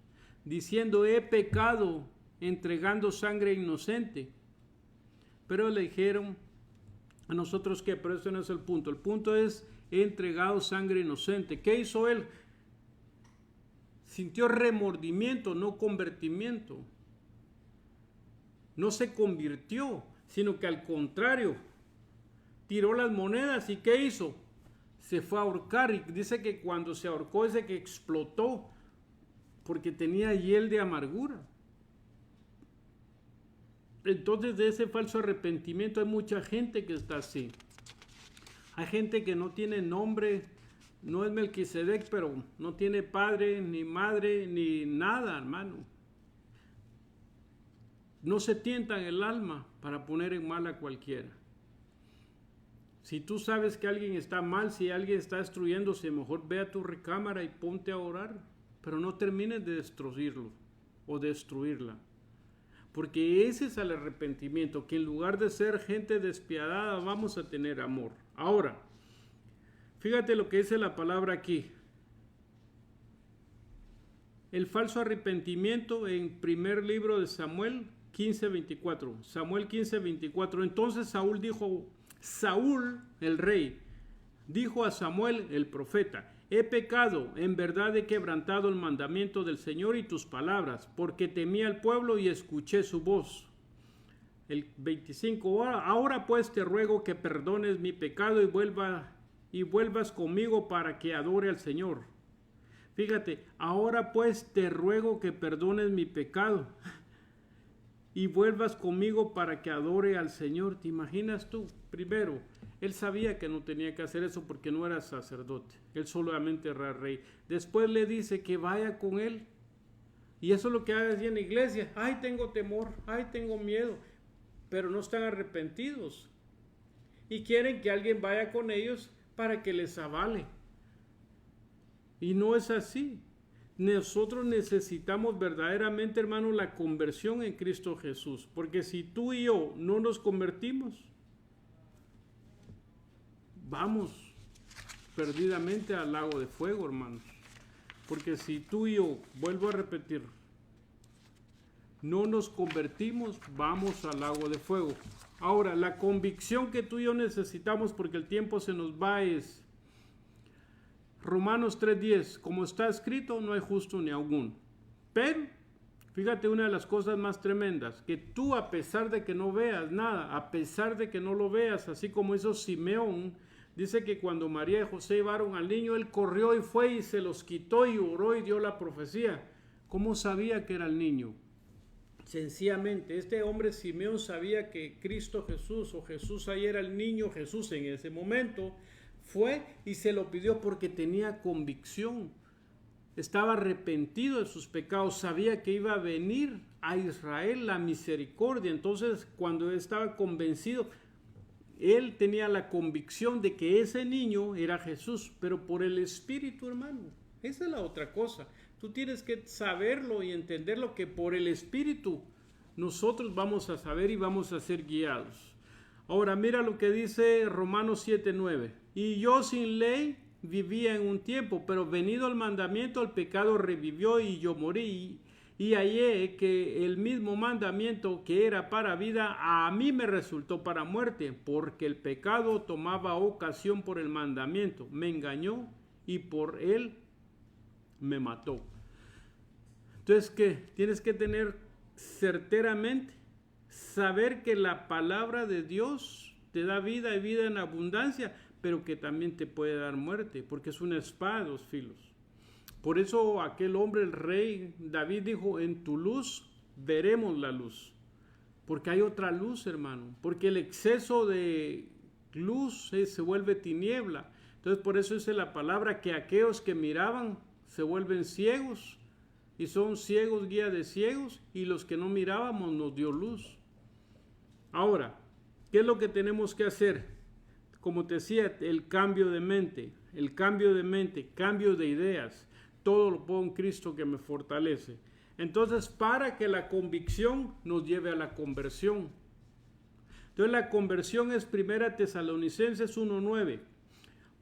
diciendo, he pecado entregando sangre inocente. Pero le dijeron a nosotros que, pero ese no es el punto es, he entregado sangre inocente. ¿Qué hizo él? Sintió remordimiento, no convertimiento. No se convirtió, sino que al contrario, tiró las monedas. ¿Y qué hizo? Se fue a ahorcar, y dice que cuando se ahorcó, dice que explotó, porque tenía hiel de amargura. Entonces, de ese falso arrepentimiento hay mucha gente que está así. Hay gente que no tiene nombre, no es Melquisedec, pero no tiene padre, ni madre, ni nada, hermano. No se tientan el alma para poner en mal a cualquiera. Si tú sabes que alguien está mal, si alguien está destruyéndose, mejor ve a tu recámara y ponte a orar, pero no termines de destruirlo o destruirla. Porque ese es el arrepentimiento, que en lugar de ser gente despiadada, vamos a tener amor. Ahora, fíjate lo que dice la palabra aquí. El falso arrepentimiento en primer libro de Samuel 15:24. Samuel 15:24. Entonces Saúl, el rey, dijo a Samuel, el profeta, he pecado, en verdad he quebrantado el mandamiento del Señor y tus palabras, porque temí al pueblo y escuché su voz. El 25, ahora pues te ruego que perdones mi pecado y vuelvas conmigo para que adore al Señor. Fíjate, ahora pues te ruego que perdones mi pecado y vuelvas conmigo para que adore al Señor. ¿Te imaginas tú? Primero, él sabía que no tenía que hacer eso porque no era sacerdote. Él solamente era rey. Después le dice que vaya con él. Y eso es lo que hace en la iglesia. Ay, tengo temor. Ay, tengo miedo. Pero no están arrepentidos. Y quieren que alguien vaya con ellos para que les avale. Y no es así. Nosotros necesitamos verdaderamente, hermano, la conversión en Cristo Jesús. Porque si tú y yo no nos convertimos, vamos perdidamente al lago de fuego, hermanos. Porque si tú y yo, vuelvo a repetir, no nos convertimos, vamos al lago de fuego. Ahora, la convicción que tú y yo necesitamos, porque el tiempo se nos va, es Romanos 3:10. Como está escrito, no hay justo ni alguno. Pero, fíjate, una de las cosas más tremendas, que tú, a pesar de que no veas nada, a pesar de que no lo veas, así como hizo Simeón, dice que cuando María y José llevaron al niño, él corrió y fue y se los quitó y oró y dio la profecía. ¿Cómo sabía que era el niño? Sencillamente, este hombre Simeón sabía que Cristo Jesús o Jesús ahí era el niño Jesús en ese momento. Fue y se lo pidió porque tenía convicción. Estaba arrepentido de sus pecados. Sabía que iba a venir a Israel la misericordia. Entonces, cuando estaba convencido, él tenía la convicción de que ese niño era Jesús, pero por el Espíritu, hermano. Esa es la otra cosa. Tú tienes que saberlo y entenderlo, que por el Espíritu nosotros vamos a saber y vamos a ser guiados. Ahora mira lo que dice Romanos 7:9. Y yo sin ley vivía en un tiempo, pero venido el mandamiento, el pecado revivió y yo morí. Y hallé que el mismo mandamiento que era para vida, a mí me resultó para muerte, porque el pecado tomaba ocasión por el mandamiento, me engañó y por él me mató. Entonces, ¿qué? Tienes que tener certeramente, saber que la palabra de Dios te da vida y vida en abundancia, pero que también te puede dar muerte, porque es una espada de dos filos. Por eso aquel hombre, el rey David, dijo, en tu luz veremos la luz. Porque hay otra luz, hermano. Porque el exceso de luz se vuelve tiniebla. Entonces por eso dice la palabra que aquellos que miraban se vuelven ciegos y son ciegos guía de ciegos, y los que no mirábamos nos dio luz. Ahora, ¿qué es lo que tenemos que hacer? Como te decía, el cambio de mente, cambio de ideas. Todo lo pongo en Cristo que me fortalece. Entonces, para que la convicción nos lleve a la conversión. Entonces, la conversión es 1 Tesalonicenses 1:9.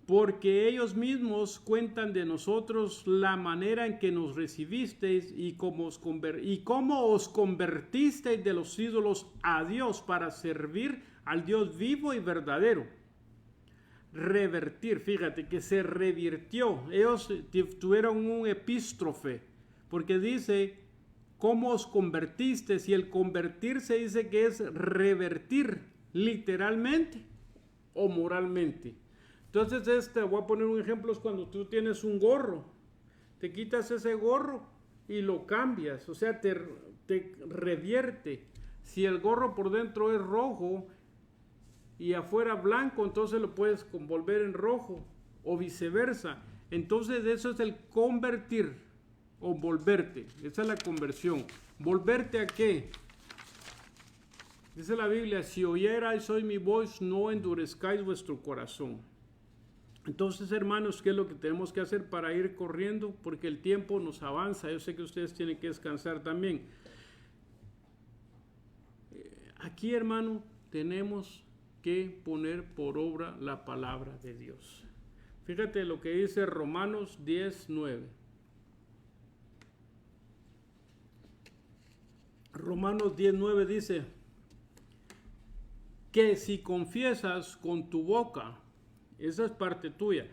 Porque ellos mismos cuentan de nosotros la manera en que nos recibisteis y cómo os convertisteis de los ídolos a Dios para servir al Dios vivo y verdadero. Revertir, fíjate que se revirtió. Ellos tuvieron un epístrofe, porque dice cómo os convertisteis, y el convertirse dice que es revertir literalmente o moralmente. Entonces voy a poner un ejemplo, es cuando tú tienes un gorro, te quitas ese gorro y lo cambias, o sea, te revierte. Si el gorro por dentro es rojo y afuera blanco, entonces lo puedes volver en rojo, o viceversa. Entonces eso es el convertir o volverte, esa es la conversión. ¿Volverte a qué? Dice la Biblia, si oyerais hoy mi voz, no endurezcáis vuestro corazón. Entonces, hermanos, ¿qué es lo que tenemos que hacer para ir corriendo? Porque el tiempo nos avanza. Yo sé que ustedes tienen que descansar también. Aquí, hermano, tenemos que poner por obra la palabra de Dios. Fíjate lo que dice Romanos 10:9. Romanos 10:9 dice que si confiesas con tu boca, esa es parte tuya,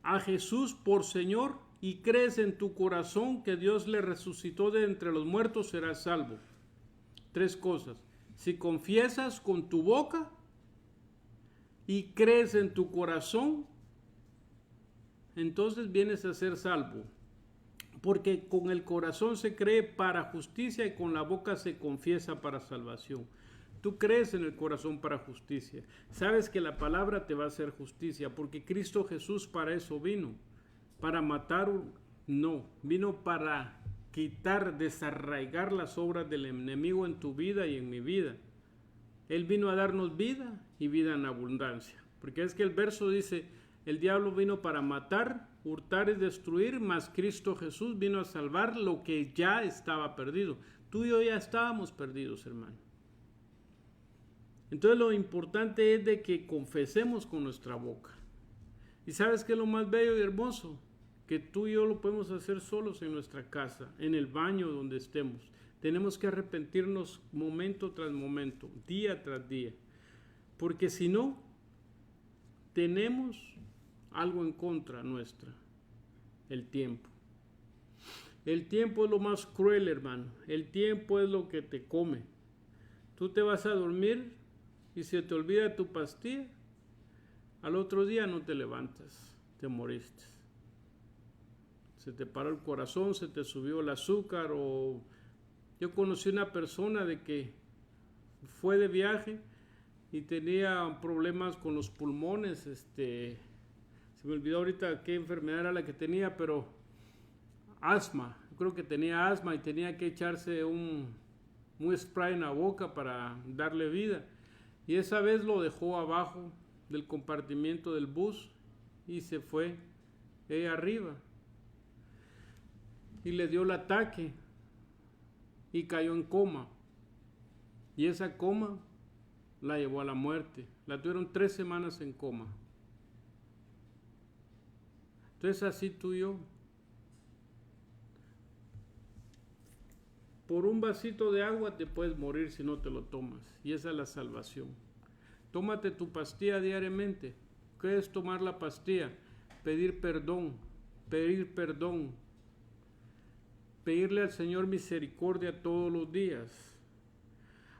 a Jesús por Señor, y crees en tu corazón que Dios le resucitó de entre los muertos, serás salvo. 3 cosas. Si confiesas con tu boca y crees en tu corazón, entonces vienes a ser salvo. Porque con el corazón se cree para justicia y con la boca se confiesa para salvación. Tú crees en el corazón para justicia. Sabes que la palabra te va a hacer justicia, porque Cristo Jesús para eso vino. Para matar, no. Vino para quitar, desarraigar las obras del enemigo en tu vida y en mi vida. Él vino a darnos vida y vida en abundancia. Porque es que el verso dice, el diablo vino para matar, hurtar y destruir, mas Cristo Jesús vino a salvar lo que ya estaba perdido. Tú y yo ya estábamos perdidos, hermano. Entonces lo importante es de que confesemos con nuestra boca. ¿Y sabes qué es lo más bello y hermoso? Que tú y yo lo podemos hacer solos en nuestra casa, en el baño donde estemos. Tenemos que arrepentirnos momento tras momento, día tras día. Porque si no, tenemos algo en contra nuestra, el tiempo. El tiempo es lo más cruel, hermano. El tiempo es lo que te come. Tú te vas a dormir y se te olvida tu pastilla, al otro día no te levantas, te moriste. Se te paró el corazón, se te subió el azúcar, o yo conocí una persona de que fue de viaje y tenía problemas con los pulmones, se me olvidó ahorita qué enfermedad era la que tenía, pero asma, yo creo que tenía asma y tenía que echarse un spray en la boca para darle vida. Y esa vez lo dejó abajo del compartimiento del bus y se fue ella arriba. Y le dio el ataque y cayó en coma. Y esa coma la llevó a la muerte. La tuvieron 3 semanas en coma. Entonces así tú y yo. Por un vasito de agua te puedes morir si no te lo tomas. Y esa es la salvación. Tómate tu pastilla diariamente. ¿Qué es tomar la pastilla? Pedir perdón. Pedirle al Señor misericordia todos los días.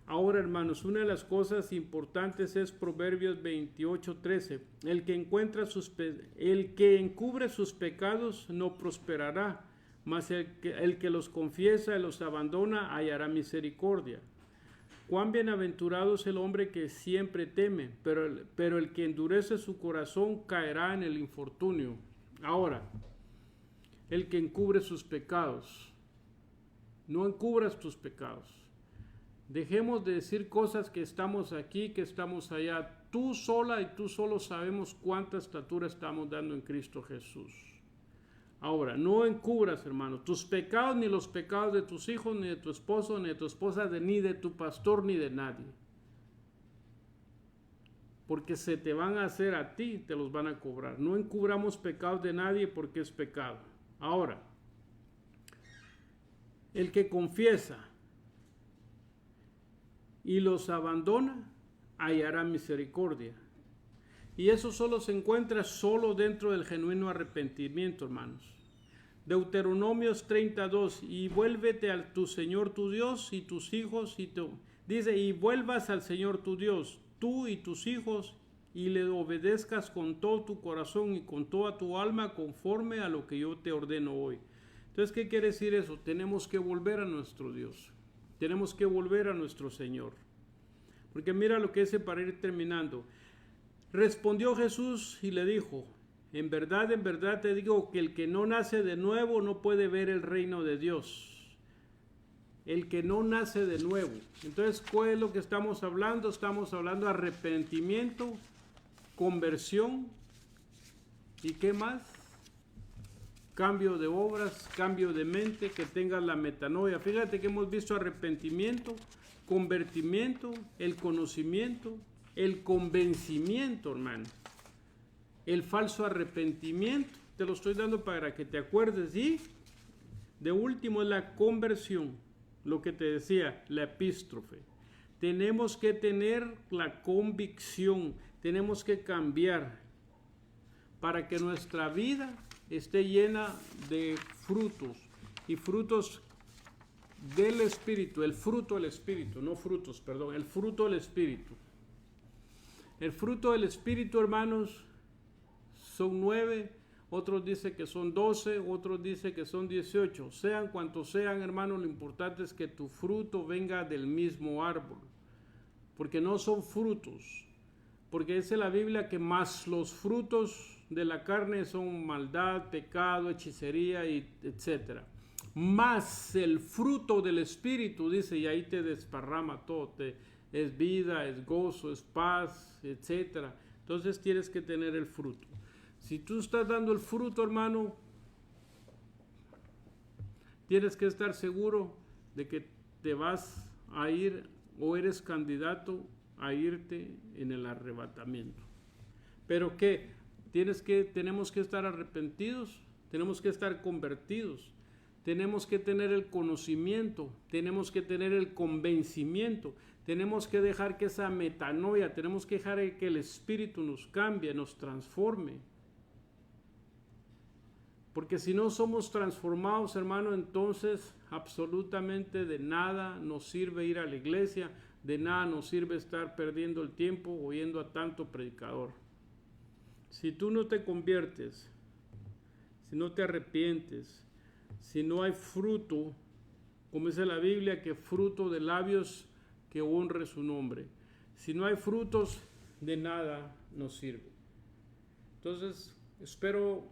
Ahora, hermanos, una de las cosas importantes es Proverbios 28:13. El que encubre sus pecados no prosperará, mas el que los confiesa y los abandona hallará misericordia. Cuán bienaventurado es el hombre que siempre teme, pero el que endurece su corazón caerá en el infortunio. Ahora, el que encubre sus pecados. No encubras tus pecados. Dejemos de decir cosas que estamos aquí, que estamos allá. Tú sola y tú solo sabemos cuánta estatura estamos dando en Cristo Jesús. Ahora, no encubras, hermano, tus pecados, ni los pecados de tus hijos, ni de tu esposo, ni de tu esposa, ni de tu pastor, ni de nadie. Porque se te van a hacer a ti, te los van a cobrar. No encubramos pecados de nadie porque es pecado. Ahora, el que confiesa y los abandona, hallará misericordia. Y eso solo se encuentra solo dentro del genuino arrepentimiento, hermanos. Deuteronomios 32, y vuélvete a tu Señor tu Dios y tus hijos, dice, y vuelvas al Señor tu Dios, tú y tus hijos, y le obedezcas con todo tu corazón y con toda tu alma, conforme a lo que yo te ordeno hoy. Entonces, ¿qué quiere decir eso? Tenemos que volver a nuestro Dios. Tenemos que volver a nuestro Señor. Porque mira lo que dice para ir terminando. Respondió Jesús y le dijo, en verdad te digo que el que no nace de nuevo no puede ver el reino de Dios. El que no nace de nuevo. Entonces, ¿cuál es lo que estamos hablando? Estamos hablando de arrepentimiento, conversión y ¿qué más? Cambio de obras, cambio de mente, que tengas la metanoia. Fíjate que hemos visto arrepentimiento, convertimiento, el conocimiento, el convencimiento, hermano. El falso arrepentimiento, te lo estoy dando para que te acuerdes. Y de último es la conversión, lo que te decía, la epístrofe. Tenemos que tener la convicción, tenemos que cambiar para que nuestra vida esté llena de frutos y frutos del Espíritu, el fruto del Espíritu, no frutos, perdón, el fruto del Espíritu. El fruto del Espíritu, hermanos, son 9, otros dicen que son 12, otros dicen que son 18. Sean cuantos sean, hermanos, lo importante es que tu fruto venga del mismo árbol, porque no son frutos, porque dice la Biblia que más los frutos de la carne son maldad, pecado, hechicería, etc. Más el fruto del Espíritu, dice, y ahí te desparrama todo, es vida, es gozo, es paz, etc. Entonces tienes que tener el fruto. Si tú estás dando el fruto, hermano, tienes que estar seguro de que te vas a ir o eres candidato a irte en el arrebatamiento. ¿Pero qué? Tenemos que estar arrepentidos, tenemos que estar convertidos, tenemos que tener el conocimiento, tenemos que tener el convencimiento, tenemos que dejar que esa metanoia, tenemos que dejar que el Espíritu nos cambie, nos transforme. Porque si no somos transformados, hermano, entonces absolutamente de nada nos sirve ir a la iglesia, de nada nos sirve estar perdiendo el tiempo oyendo a tanto predicador. Si tú no te conviertes, si no te arrepientes, si no hay fruto, como dice la Biblia, que fruto de labios que honre su nombre. Si no hay frutos, de nada nos sirve. Entonces, espero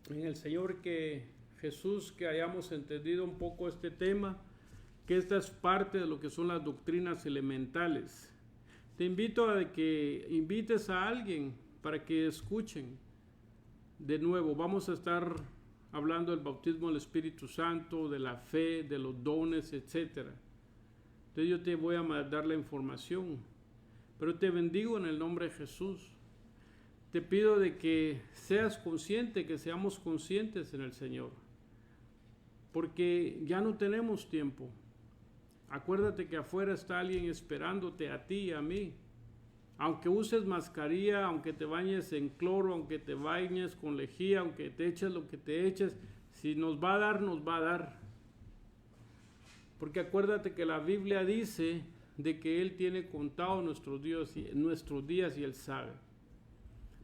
en el Señor que Jesús, que hayamos entendido un poco este tema, que esta es parte de lo que son las doctrinas elementales. Te invito a que invites a alguien para que escuchen. De nuevo, vamos a estar hablando del bautismo del Espíritu Santo, de la fe, de los dones, etc. Entonces yo te voy a dar la información, pero te bendigo en el nombre de Jesús. Te pido de que seas consciente, que seamos conscientes en el Señor, porque ya no tenemos tiempo. Acuérdate que afuera está alguien esperándote, a ti y a mí. Aunque uses mascarilla, aunque te bañes en cloro, aunque te bañes con lejía, aunque te eches lo que te eches, si nos va a dar, nos va a dar. Porque acuérdate que la Biblia dice de que Él tiene contado nuestros días y Él sabe.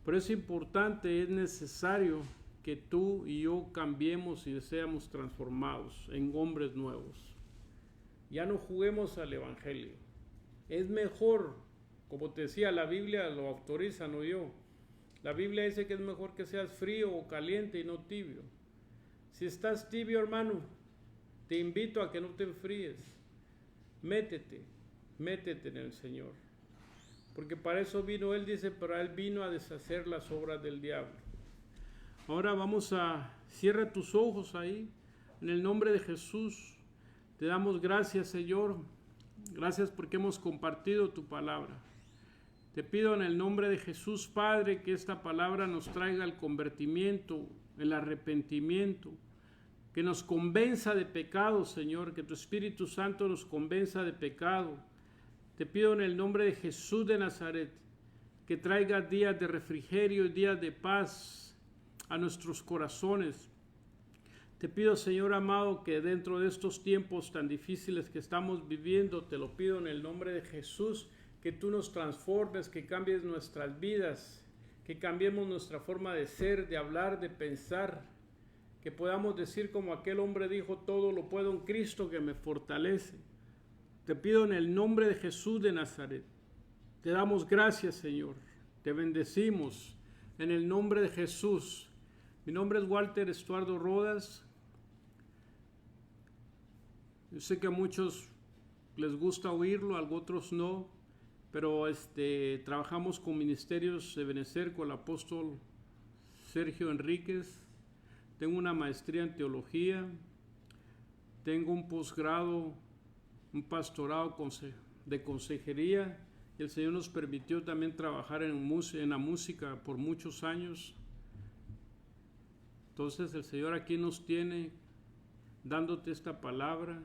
Pero es importante, es necesario que tú y yo cambiemos y seamos transformados en hombres nuevos. Ya no juguemos al Evangelio. Es mejor, como te decía, la Biblia lo autoriza, no yo. La Biblia dice que es mejor que seas frío o caliente y no tibio. Si estás tibio, hermano, te invito a que no te enfríes. Métete en el Señor. Porque para eso vino Él, dice, pero Él vino a deshacer las obras del diablo. Ahora vamos cierra tus ojos ahí, en el nombre de Jesús. Te damos gracias, Señor. Gracias porque hemos compartido tu palabra. Te pido en el nombre de Jesús, Padre, que esta palabra nos traiga el convertimiento, el arrepentimiento, que nos convenza de pecado, Señor, que tu Espíritu Santo nos convenza de pecado. Te pido en el nombre de Jesús de Nazaret, que traiga días de refrigerio y días de paz a nuestros corazones. Te pido, Señor amado, que dentro de estos tiempos tan difíciles que estamos viviendo, te lo pido en el nombre de Jesús, que tú nos transformes, que cambies nuestras vidas, que cambiemos nuestra forma de ser, de hablar, de pensar, que podamos decir como aquel hombre dijo, todo lo puedo en Cristo que me fortalece. Te pido en el nombre de Jesús de Nazaret. Te damos gracias, Señor. Te bendecimos en el nombre de Jesús. Mi nombre es Walter Estuardo Rodas. Yo sé que a muchos les gusta oírlo, a otros no, pero trabajamos con ministerios de Benecer, con el apóstol Sergio Enríquez. Tengo una maestría en teología, tengo un posgrado, un pastorado de consejería, y el Señor nos permitió también trabajar en la música por muchos años. Entonces el Señor aquí nos tiene dándote esta palabra,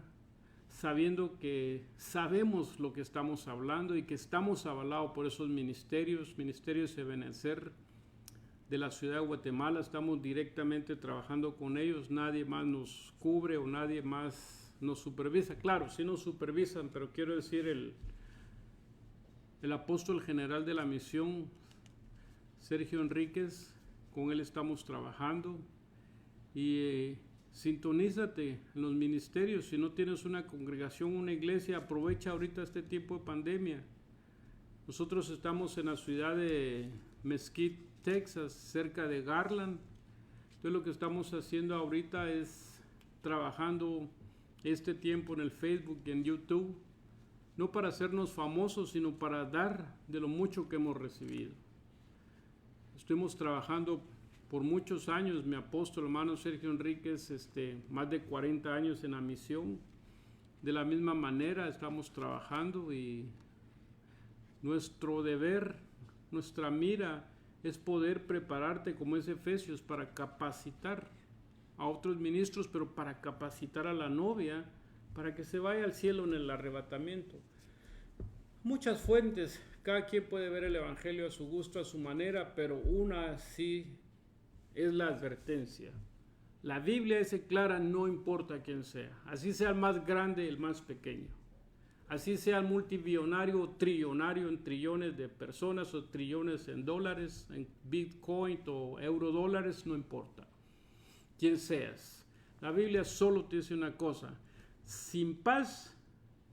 sabiendo que sabemos lo que estamos hablando y que estamos avalados por esos ministerios de Benecer de la ciudad de Guatemala. Estamos directamente trabajando con ellos, nadie más nos cubre o nadie más nos supervisa. Claro, sí nos supervisan, pero quiero decir el apóstol general de la misión, Sergio Enríquez, con él estamos trabajando. Y sintonízate en los ministerios. Si no tienes una congregación, una iglesia, aprovecha ahorita este tiempo de pandemia. Nosotros estamos en la ciudad de Mesquite, Texas, cerca de Garland. Entonces lo que estamos haciendo ahorita es trabajando este tiempo en el Facebook y en YouTube, no para hacernos famosos, sino para dar de lo mucho que hemos recibido. Estuvimos trabajando por muchos años, mi apóstol hermano Sergio Enríquez, más de 40 años en la misión. De la misma manera estamos trabajando y nuestro deber, nuestra mira es poder prepararte, como es Efesios, para capacitar a otros ministros, pero para capacitar a la novia, para que se vaya al cielo en el arrebatamiento. Muchas fuentes, cada quien puede ver el evangelio a su gusto, a su manera, pero una sí es la advertencia. La Biblia es clara, no importa quién sea, así sea el más grande, el más pequeño, así sea el multibillonario o trillonario en trillones de personas o trillones en dólares, en Bitcoin o eurodólares, no importa quién seas. La Biblia solo te dice una cosa: sin paz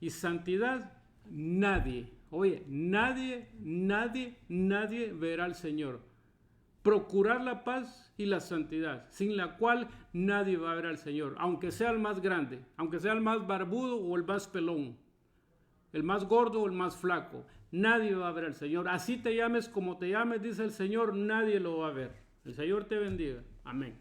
y santidad nadie verá al Señor. Procurar la paz y la santidad, sin la cual nadie va a ver al Señor, aunque sea el más grande, aunque sea el más barbudo o el más pelón, el más gordo o el más flaco, nadie va a ver al Señor. Así te llames como te llames, dice el Señor, nadie lo va a ver. El Señor te bendiga. Amén.